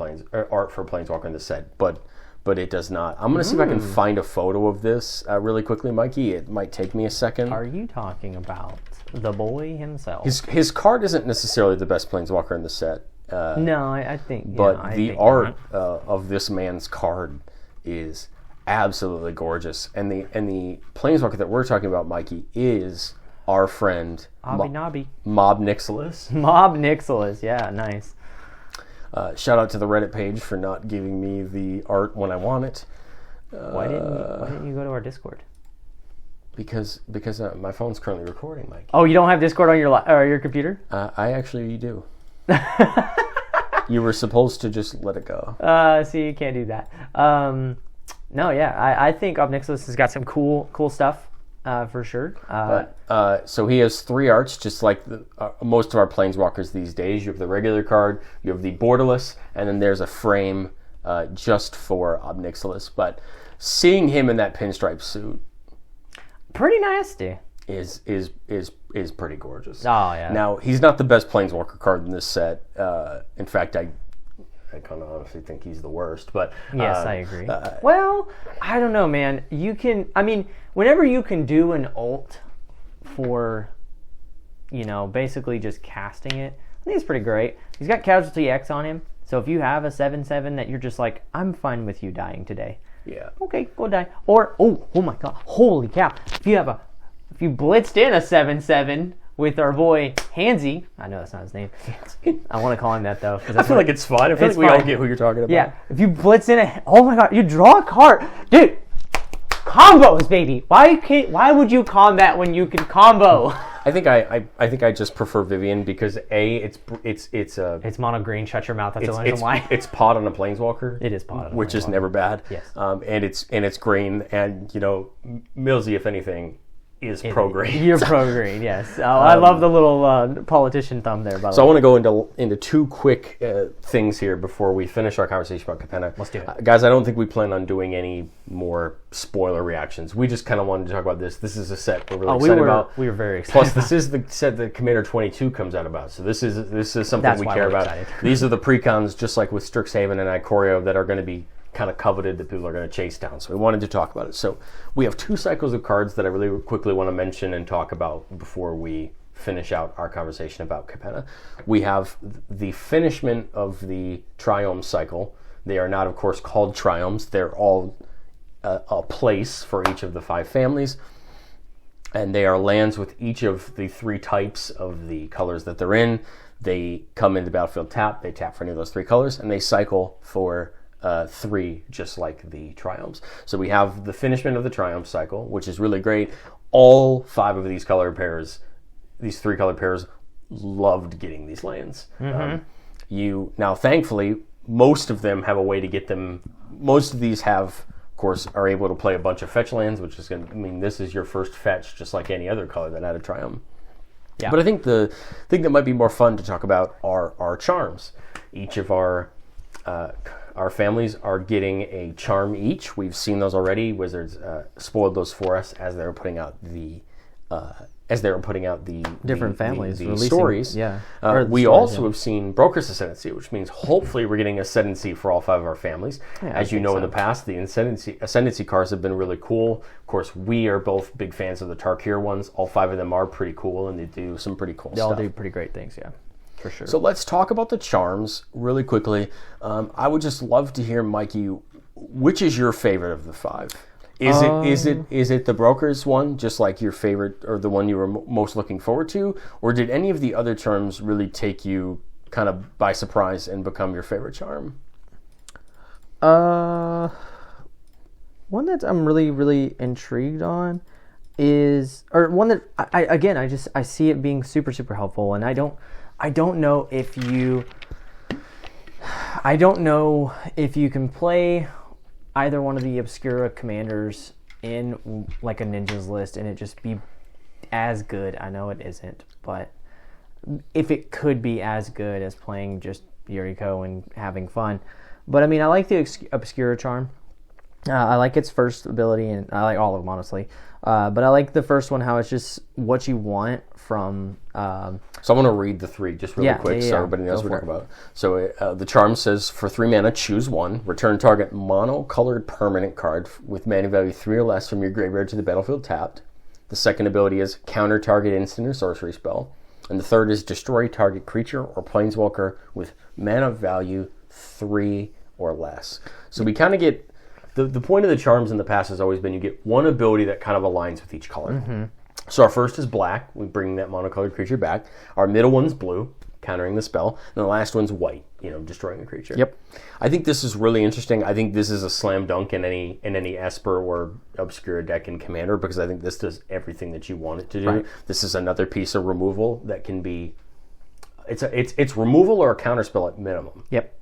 art for Planeswalker in the set, but it does not. I'm going to see if I can find a photo of this really quickly, Mikey. It might take me a second. Are you talking about the boy himself? His card isn't necessarily the best Planeswalker in the set. No, I think. But the art of this man's card is absolutely gorgeous, and the Planeswalker that we're talking about, Mikey, is our friend Mob Nixilis. Mob Nixilis, yeah, nice. Shout out to the Reddit page for not giving me the art when I want it. Why didn't you go to our Discord? Because my phone's currently recording, Mike. Oh, you don't have Discord on your computer? I actually do. You were supposed to just let it go. See, you can't do that. No, yeah, I think Mob Nixilis has got some cool stuff. for sure. So he has 3 arts, just like most of our planeswalkers these days. You have the regular card, you have the borderless, and then there's a frame just for Ob Nixilis. But seeing him in that pinstripe suit, pretty nasty. Is pretty gorgeous. Oh yeah. Now he's not the best planeswalker card in this set. In fact, I kind of honestly think he's the worst. But yes, I agree. Well, I don't know, man. Whenever you can do an ult for, basically just casting it, I think it's pretty great. He's got Casualty X on him, so if you have a 7/7 that you're just like, I'm fine with you dying today. Yeah. Okay, go die. Or oh my god, holy cow! If you blitzed in a 7/7 with our boy Hansy, I know that's not his name. I want to call him that though. I feel like it's fine. I feel like we all get who you're talking about. Yeah. If you blitz in oh my god, you draw a card, dude. Combos, baby. Why would you combat when you can combo? I think I just prefer Vivian because it's mono green. Shut your mouth. That's the only reason why. It's pot on a planeswalker. It is pot on a which is never bad. Yes. And it's green, and Millzy, if anything, is pro green. You're pro green, yes. I love the little politician thumb there. By the way. So I want to go into 2 quick things here before we finish our conversation about Capenna. Let's do it, guys. I don't think we plan on doing any more spoiler reactions. We just kind of wanted to talk about this. This is a set we're really excited about. We were very excited. Plus, this is the set that Commander 22 comes out about. So this is something we care about. Excited. These are the precons, just like with Strixhaven and Ikoria, that are going to be kind of coveted, that people are going to chase down. So we wanted to talk about it. So we have 2 cycles of cards that I really quickly want to mention and talk about before we finish out our conversation about Capenna. We have the finishment of the Triome cycle. They are not, of course, called Triomes. They're all a place for each of the 5 families. And they are lands with each of the 3 types of the colors that they're in. They come into battlefield tap. They tap for any of those 3 colors. And they cycle for 3, just like the Triomes. So we have the finishment of the Triumph cycle, which is really great. All 5 of these color pairs, these 3 color pairs, loved getting these lands. Mm-hmm. Now, thankfully, most of them have a way to get them. Most of these have, of course, are able to play a bunch of fetch lands, which is going to mean this is your first fetch, just like any other color that had a Triumph. Yeah. But I think the thing that might be more fun to talk about are our charms. Each of our families are getting a charm each. We've seen those already. Wizards spoiled those for us as they were putting out the different families, the stories. Yeah. We also have seen Broker's Ascendancy, which means hopefully we're getting Ascendancy for all 5 of our families. Yeah, as you know, in the past, the Ascendancy cards have been really cool. Of course, we are both big fans of the Tarkir ones. All 5 of them are pretty cool, and they do some pretty cool stuff. They all do pretty great things, yeah. For sure. So let's talk about the charms really quickly. I would just love to hear, Mikey, which is your favorite of the 5? Is it the Broker's one, just like your favorite or the one you were most looking forward to, or did any of the other charms really take you kind of by surprise and become your favorite charm? One that I'm really, really intrigued on is, or one that I see it being super, super helpful, and I don't know if you can play either one of the Obscura commanders in like a ninjas list and it just be as good. I know it isn't, but if it could be as good as playing just Yuriko and having fun. But I mean, I like the Obscura charm. I like its first ability, and I like all of them, honestly. But I like the first one, how it's just what you want from... So I'm going to read the 3 just really quick so everybody knows what we're talking about. So the charm says, for 3 mana, choose 1. Return target mono-colored permanent card with mana value 3 or less from your graveyard to the battlefield tapped. The second ability is counter target instant or sorcery spell. And the third is destroy target creature or planeswalker with mana value 3 or less. So we kind of get... The point of the charms in the past has always been you get one ability that kind of aligns with each color. Mm-hmm. So our first is black. We bring that monocolored creature back. Our middle one's blue, countering the spell. And the last one's white, destroying a creature. Yep. I think this is really interesting. I think this is a slam dunk in any Esper or Obscura deck in Commander, because I think this does everything that you want it to do. Right. This is another piece of removal that can be... It's removal or a counterspell at minimum. Yep.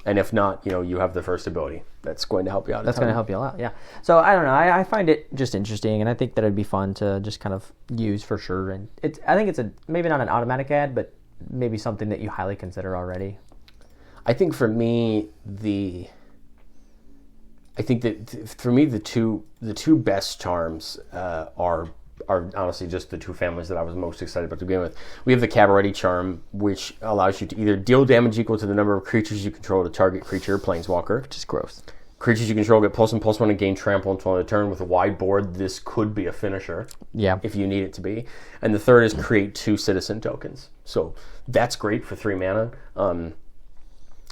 And if not, you have the first ability. That's going to help you out. That's going to help you a lot, yeah. So I don't know. I find it just interesting, and I think that it'd be fun to just kind of use for sure. And I think it's maybe not an automatic add, but maybe something that you highly consider already. I think for me the two best charms are honestly just the two families that I was most excited about to begin with. We have the Cabaret charm, which allows you to either deal damage equal to the number of creatures you control to target creature or planeswalker, which is gross. Creatures you control get +1/+1 and gain trample until end of turn. With a wide board, this could be a finisher. Yeah. If you need it to be. And the third is create 2 citizen tokens. So that's great for 3 mana.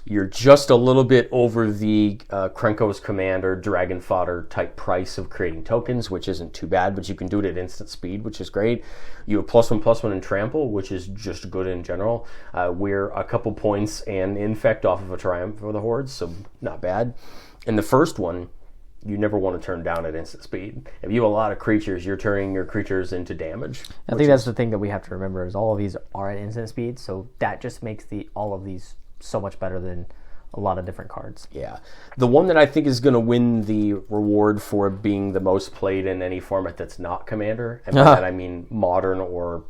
You're just a little bit over the Krenko's Commander, Dragon Fodder type price of creating tokens, which isn't too bad, but you can do it at instant speed, which is great. You have +1/+1 in Trample, which is just good in general. We're a couple points and Infect off of a Triumph for the Hordes, so not bad. And the first one, you never want to turn down at instant speed. If you have a lot of creatures, you're turning your creatures into damage. I think that's the thing that we have to remember is all of these are at instant speed, so that just makes all of these so much better than a lot of different cards. Yeah. The one that I think is going to win the reward for being the most played in any format that's not Commander, and by that I mean Modern or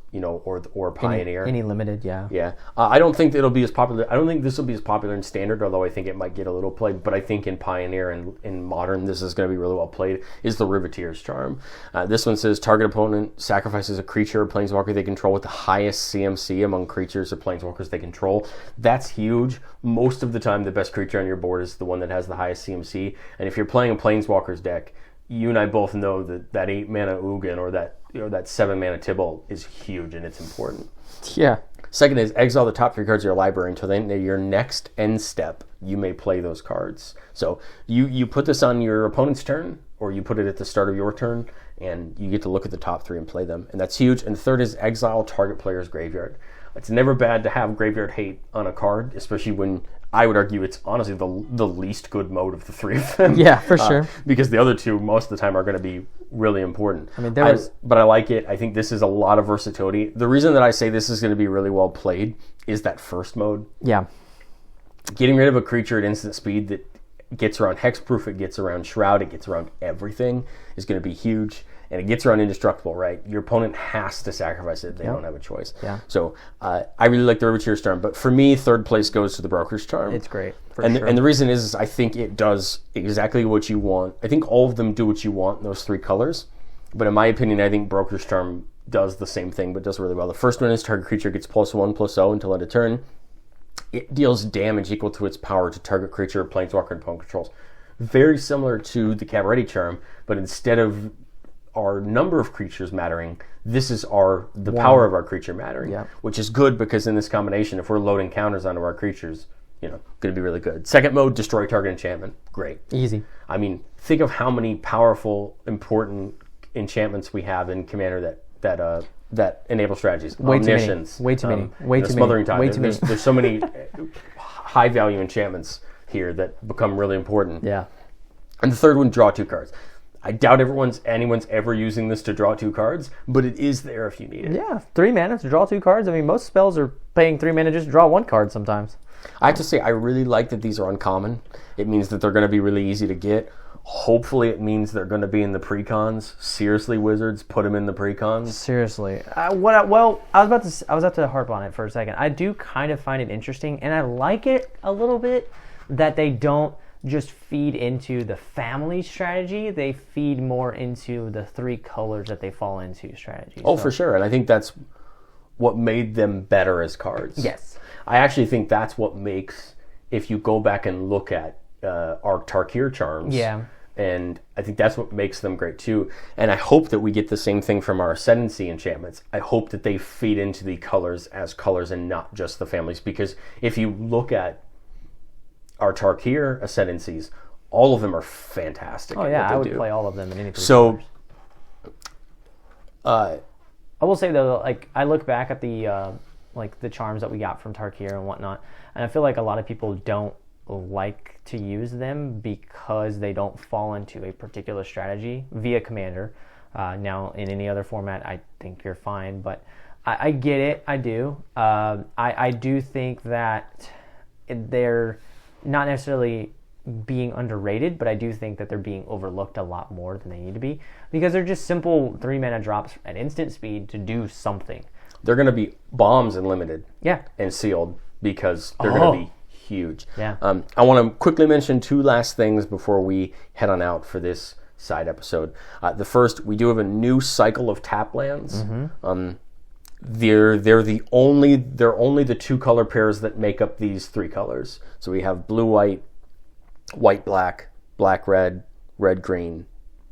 Pioneer. Any limited, yeah. Yeah. I don't think it'll be as popular. I don't think this will be as popular in Standard, although I think it might get a little played. But I think in Pioneer and in Modern, this is going to be really well played, is the Riveteer's charm. This one says, target opponent sacrifices a creature or planeswalker they control with the highest CMC among creatures or planeswalkers they control. That's huge. Most of the time, the best creature on your board is the one that has the highest CMC. And if you're playing a Planeswalkers deck, you and I both know that 8 mana Ugin or that 7 mana Tibalt is huge and it's important. Yeah. Second is exile the top 3 cards of your library until then your next end step. You may play those cards. So you put this on your opponent's turn, or you put it at the start of your turn, and you get to look at the top 3 and play them. And that's huge. And the third is exile target player's graveyard. It's never bad to have graveyard hate on a card, especially when I would argue it's honestly the least good mode of the 3 of them. Yeah, for sure. Because the other 2, most of the time, are going to be really important. I mean, but I like it. I think this is a lot of versatility. The reason that I say this is going to be really well played is that first mode. Yeah. Getting rid of a creature at instant speed that gets around Hexproof, it gets around Shroud, it gets around everything is going to be huge. And it gets around Indestructible, right? Your opponent has to sacrifice it. They don't have a choice. Yeah. So I really like the Riveteer's charm. But for me, third place goes to the Broker's charm. It's great. And the reason is I think it does exactly what you want. I think all of them do what you want in those 3 colors. But in my opinion, I think Broker's charm does the same thing, but does really well. The first one is target creature gets +1/+0 until end of turn. It deals damage equal to its power to target creature or planeswalker and opponent controls. Very similar to the Cabaret charm, but instead of our number of creatures mattering, this is the power of our creature mattering, which is good because in this combination, if we're loading counters onto our creatures, going to be really good. Second mode, destroy target enchantment. Great. Easy. I mean, think of how many powerful, important enchantments we have in Commander that enable strategies. Omniscience. Way too many. Smothering Tide. There's so many high value enchantments here that become really important. Yeah. And the third one, draw 2 cards. I doubt anyone's ever using this to draw 2 cards, but it is there if you need it. Yeah, 3 mana to draw 2 cards. I mean, most spells are paying 3 mana just to draw 1 card sometimes. I have to say, I really like that these are uncommon. It means that they're going to be really easy to get. Hopefully, it means they're going to be in the precons. Seriously, Wizards, put them in the precons. Seriously. I was about to harp on it for a second. I do kind of find it interesting, and I like it a little bit that they don't just feed into the family strategy. They feed more into the 3 colors that they fall into strategy. Oh, for sure. And I think that's what made them better as cards. Yes. I actually think that's what makes, if you go back and look at our Tarkir charms. Yeah. And I think that's what makes them great too. And I hope that we get the same thing from our Ascendancy enchantments. I hope that they feed into the colors as colors and not just the families. Because if you look at our Tarkir Ascendancies, all of them are fantastic. Oh yeah, I would play all of them in any 3 So, I will say though, like I look back at the charms that we got from Tarkir and whatnot, and I feel like a lot of people don't like to use them because they don't fall into a particular strategy via Commander. Now, in any other format, I think you're fine, but I get it. I do. I do think that they're not necessarily being underrated, but I do think that they're being overlooked a lot more than they need to be because they're just simple 3-mana drops at instant speed to do something. They're going to be bombs and limited. Yeah. And sealed because they're going to be huge. Yeah. I want to quickly mention 2 last things before we head on out for this side episode. The first, we do have a new cycle of tap lands. They're only the 2 color pairs that make up these 3 colors. So we have blue white, white black, black red, red green,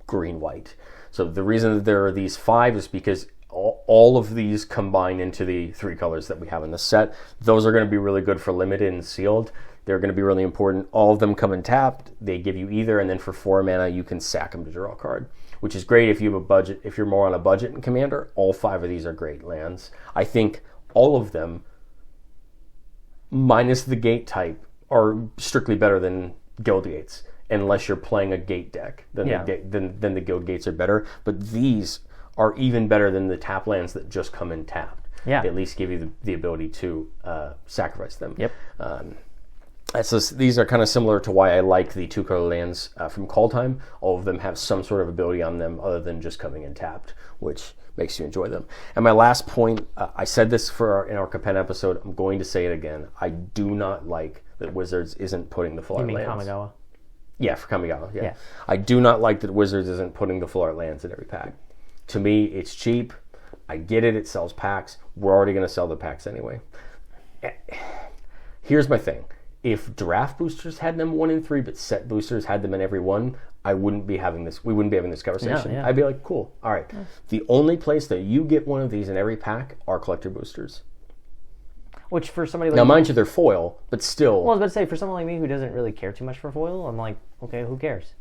green white. So the reason that there are these 5 is because all of these combine into the 3 colors that we have in the set. Those are going to be really good for limited and sealed. They're going to be really important. All of them come in tapped. They give you either, and then for 4 mana you can sack them to draw a card, which is great if you have a budget. If you're more on a budget in Commander, all 5 of these are great lands. I think all of them, minus the gate type, are strictly better than Guild Gates, unless you're playing a gate deck. Then the Guild Gates are better. But these are even better than the tap lands that just come in tapped. Yeah. They at least give you the ability to sacrifice them. Yep. These are kind of similar to why I like the 2 color lands from Call Time. All of them have some sort of ability on them other than just coming in tapped, which makes you enjoy them. And my last point, I said this in our Capenna episode. I'm going to say it again. I do not like that Wizards isn't putting the full art lands. You mean Kamigawa? Yeah, for Kamigawa. Yeah. I do not like that Wizards isn't putting the full art lands in every pack. To me, it's cheap. I get it. It sells packs. We're already going to sell the packs anyway. Here's my thing. If draft boosters had them 1 in 3, but set boosters had them in every one, we wouldn't be having this conversation. I'd be like, cool. All right. Yeah. The only place that you get one of these in every pack are collector boosters. Which for somebody like now, mind you, they're foil, but still. Well, I was about to say, for someone like me who doesn't really care too much for foil, I'm like, okay, who cares?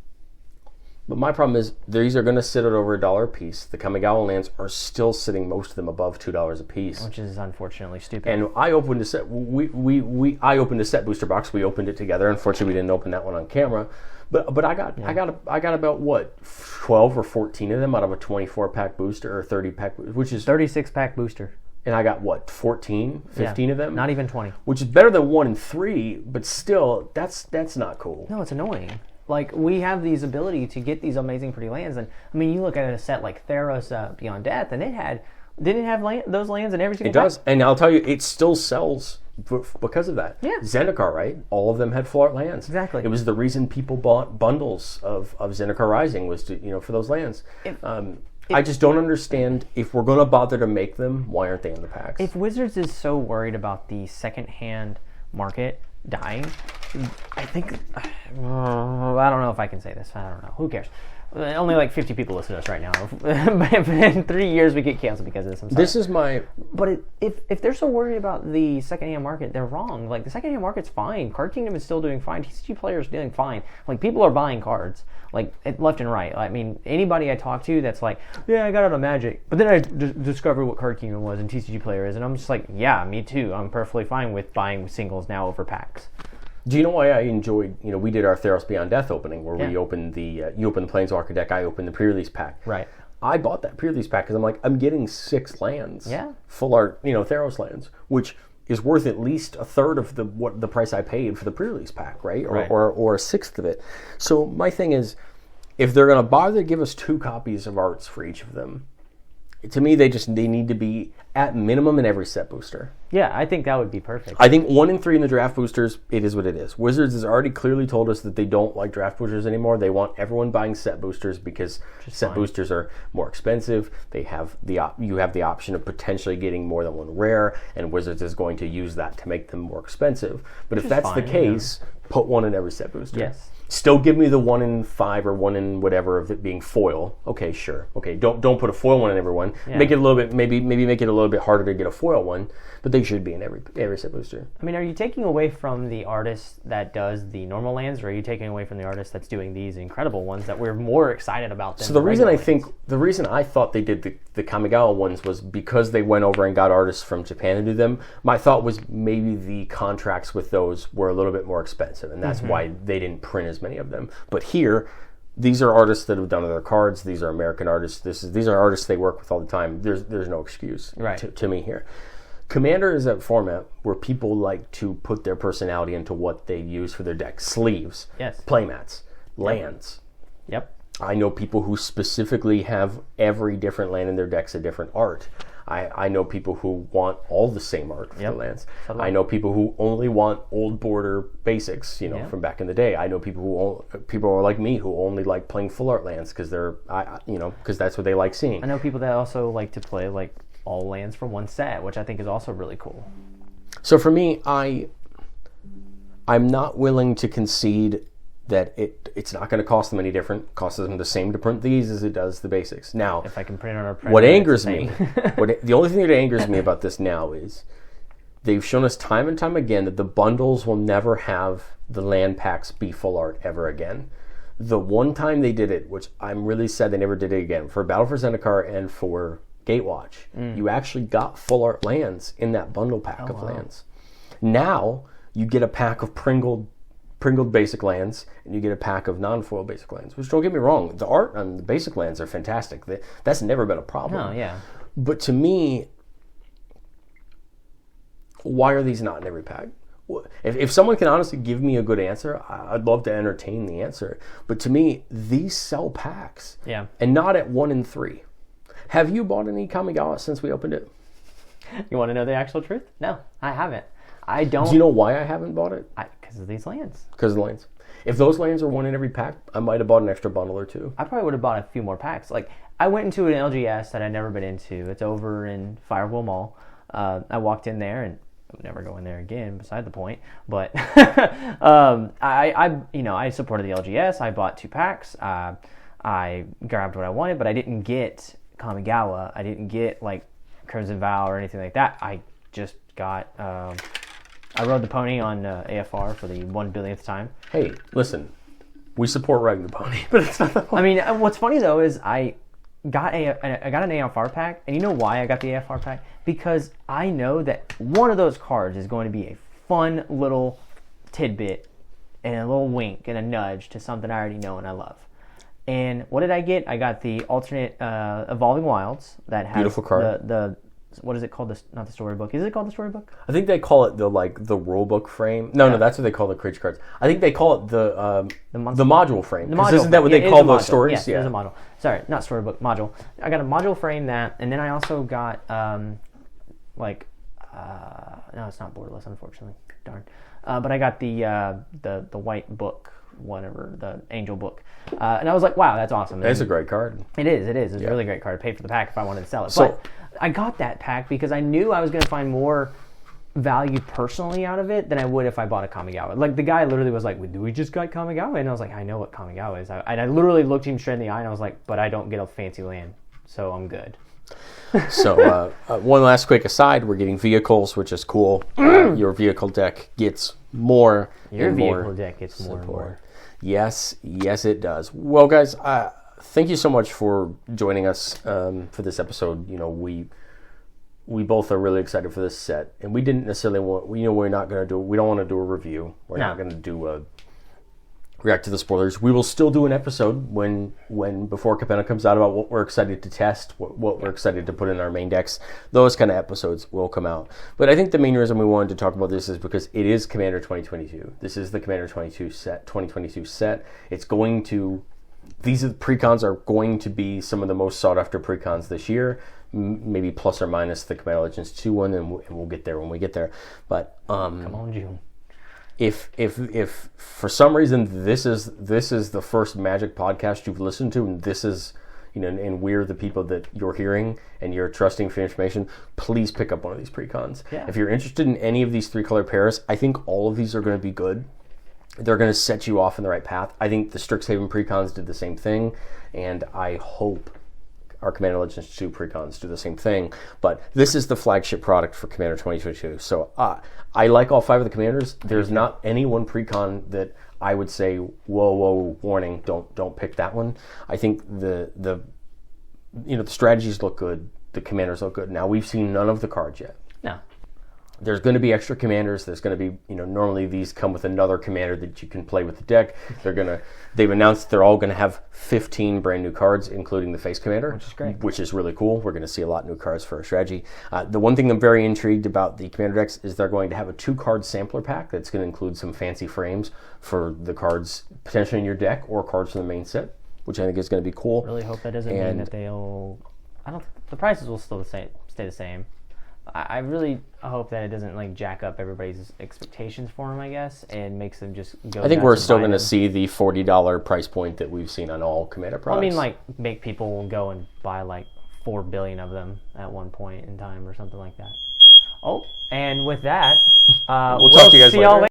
But my problem is these are going to sit at over $1 a piece. The Kamigawa lands are still sitting, most of them, above $2 a piece, which is unfortunately stupid. And I opened a set. I opened a set booster box. We opened it together. Unfortunately, we didn't open that one on camera. But I got about what 12 or 14 of them out of a 24-pack booster or 30-pack, which is 36-pack booster. And I got what 14, 15 of them. Not even 20. Which is better than 1 in 3, but still, that's not cool. No, it's annoying. Like, we have these ability to get these amazing pretty lands, and I mean, you look at a set like Theros Beyond Death, and didn't it have those lands in every single pack? It does, and I'll tell you, it still sells because of that. Yeah. Zendikar, right? All of them had full art lands. Exactly. It was the reason people bought bundles of Zendikar Rising was for those lands. I just don't understand, if we're going to bother to make them, why aren't they in the packs? If Wizards is so worried about the secondhand market dying, I think, I don't know if I can say this. I don't know. Who cares? Only like 50 people listen to us right now. But in 3 years we get canceled because of this. I'm sorry. This is my... But if they're so worried about the secondhand market, they're wrong. Like, the secondhand market's fine. Card Kingdom is still doing fine. TCG players are doing fine. Like, people are buying cards, like, left and right. I mean, anybody I talk to that's like, yeah, I got it on Magic, but then I discovered what Card Kingdom was and TCG Player is, and I'm just like, yeah, me too. I'm perfectly fine with buying singles now over packs. Do you know why I enjoyed, we did our Theros Beyond Death opening where we opened you opened the Planeswalker deck, I opened the pre-release pack. Right. I bought that pre-release pack because I'm like, I'm getting 6 lands. Yeah. Full art, Theros lands, which is worth at least a third of the price I paid for the pre-release pack, right? Or a sixth of it. So my thing is, if they're going to bother to give us 2 copies of arts for each of them, to me, they need to be at minimum in every set booster. Yeah, I think that would be perfect. I think 1 in 3 in the draft boosters, it is what it is. Wizards has already clearly told us that they don't like draft boosters anymore. They want everyone buying set boosters because set boosters are more expensive. You have the option of potentially getting more than 1 rare, and Wizards is going to use that to make them more expensive. But if that's the case, put 1 in every set booster. Yes. Still give me the 1 in 5 or 1 in whatever of it being foil. Okay, sure. Okay, don't put a foil one in every one. Yeah. Make it a little bit, maybe make it a little bit harder to get a foil one, but they should be in every set booster. I mean, are you taking away from the artist that does the normal lands, or are you taking away from the artist that's doing these incredible ones that we're more excited about than the reason I thought they did the Kamigawa ones was because they went over and got artists from Japan to do them. My thought was maybe the contracts with those were a little bit more expensive, and that's why they didn't print as many of them. But here, these are artists that have done other cards. These are American artists. These are artists they work with all the time. There's no excuse to me here. Commander is a format where people like to put their personality into what they use for their deck. Sleeves, Yes. playmats, lands. Yep. I know people who specifically have every different land in their decks a different art. I know people who want all the same art for the lands. Totally. I know people who only want old border basics, from back in the day. I know people are like me who only like playing full art lands because because that's what they like seeing. I know people that also like to play like all lands for one set, which I think is also really cool. So for me, I'm not willing to concede that it's not going to cost them any different. It costs them the same to print these as it does the basics. Now, If I can print on a printer, what it's angers the me, same. the only thing that angers me about this now is they've shown us time and time again that the bundles will never have the land packs be full art ever again. The one time they did it, which I'm really sad they never did it again, for Battle for Zendikar and for Gatewatch, you actually got full art lands in that bundle pack of lands. Now you get a pack of Pringled basic lands, and you get a pack of non-foil basic lands, which, don't get me wrong, the art on the basic lands are fantastic. That's never been a problem. No, yeah. But to me, why are these not in every pack? If someone can honestly give me a good answer, I'd love to entertain the answer. But to me, these sell packs. Yeah. And not at 1 in 3. Have you bought any Kamigawa since we opened it? You want to know the actual truth? No, I haven't. I don't. Do you know why I haven't bought it? Because of these lands. Because of the lands. If those lands are 1 in every pack, I might have bought an extra bundle or 2. I probably would have bought a few more packs. Like, I went into an LGS that I'd never been into. It's over in Firewall Mall. I walked in there, and I would never go in there again, beside the point. But I supported the LGS. I bought 2 packs. I grabbed what I wanted, but I didn't get Kamigawa. I didn't get, like, Crimson Vow or anything like that. I just got... I rode the pony on AFR for the 1 billionth time. Hey, listen, we support riding the pony, but it's not that I mean, what's funny though is I got an AFR pack, and you know why I got the AFR pack? Because I know that one of those cards is going to be a fun little tidbit and a little wink and a nudge to something I already know and I love. And what did I get? I got the alternate Evolving Wilds that has beautiful card. The what is it called? Not the storybook. Is it called the storybook? I think they call it the rule book frame. No, that's what they call the creature cards. I think they call it the module frame. The module. Isn't that what they call those stories? Yes, it is a module. Sorry, not storybook, module. I got a module frame that, and then I also got no, it's not borderless, unfortunately. Darn. But I got the white book, whatever, the angel book, and I was like, wow, that's awesome. It's a great card. It is. It's a really great card. I paid for the pack if I wanted to sell it. But I got that pack because I knew I was going to find more value personally out of it than I would if I bought a Kamigawa. Like, the guy literally was like, well, we just got Kamigawa? And I was like, I know what Kamigawa is. And I literally looked him straight in the eye and I was like, but I don't get a fancy land, so I'm good. So one last quick aside, we're getting vehicles, which is cool. Your vehicle deck gets more Your vehicle deck gets more and more. Yes, it does. Well, guys, thank you so much for joining us for this episode. You know, we both are really excited for this set, and we didn't necessarily want. We don't want to do a review. We're not going to do a react to the spoilers. We will still do an episode when before Capenna comes out about what we're excited to test, what we're excited to put in our main decks. Those kind of episodes will come out. But I think the main reason we wanted to talk about this is because it is Commander 2022. This is the Commander 2022 set. It's going to... These precons are going to be some of the most sought after precons this year, maybe plus or minus the Commander Legends 2 one, and we'll get there when we get there. But come on, June. If for some reason this is the first Magic podcast you've listened to, and this is, you know, and we're the people that you're hearing and you're trusting for information, please pick up one of these precons. Yeah. If you're interested in any of these 3-color pairs, I think all of these are going to be good. They're going to set you off in the right path. I think the Strixhaven precons did the same thing, and I hope our Commander Legends 2 precons do the same thing. But this is the flagship product for Commander 2022. So I like all 5 of the commanders. There's not any one precon that I would say, whoa, warning, don't pick that one. I think the strategies look good, the commanders look good. Now, we've seen none of the cards yet. No. There's going to be extra commanders. There's going to be, normally these come with another commander that you can play with the deck. They've announced they're all going to have 15 brand new cards, including the face commander, which is great. Which is really cool. We're going to see a lot of new cards for our strategy. The one thing I'm very intrigued about the commander decks is they're going to have a 2-card sampler pack that's going to include some fancy frames for the cards potentially in your deck or cards from the main set, which I think is going to be cool. Really hope that doesn't mean that they'll. The prices will still stay the same. I really hope that it doesn't jack up everybody's expectations for them, I guess, and makes them just go. I think we're still going to see the $40 price point that we've seen on all Commander products. Make people go and buy 4 billion of them at one point in time or something like that. Oh, and with that, we'll talk to you guys later.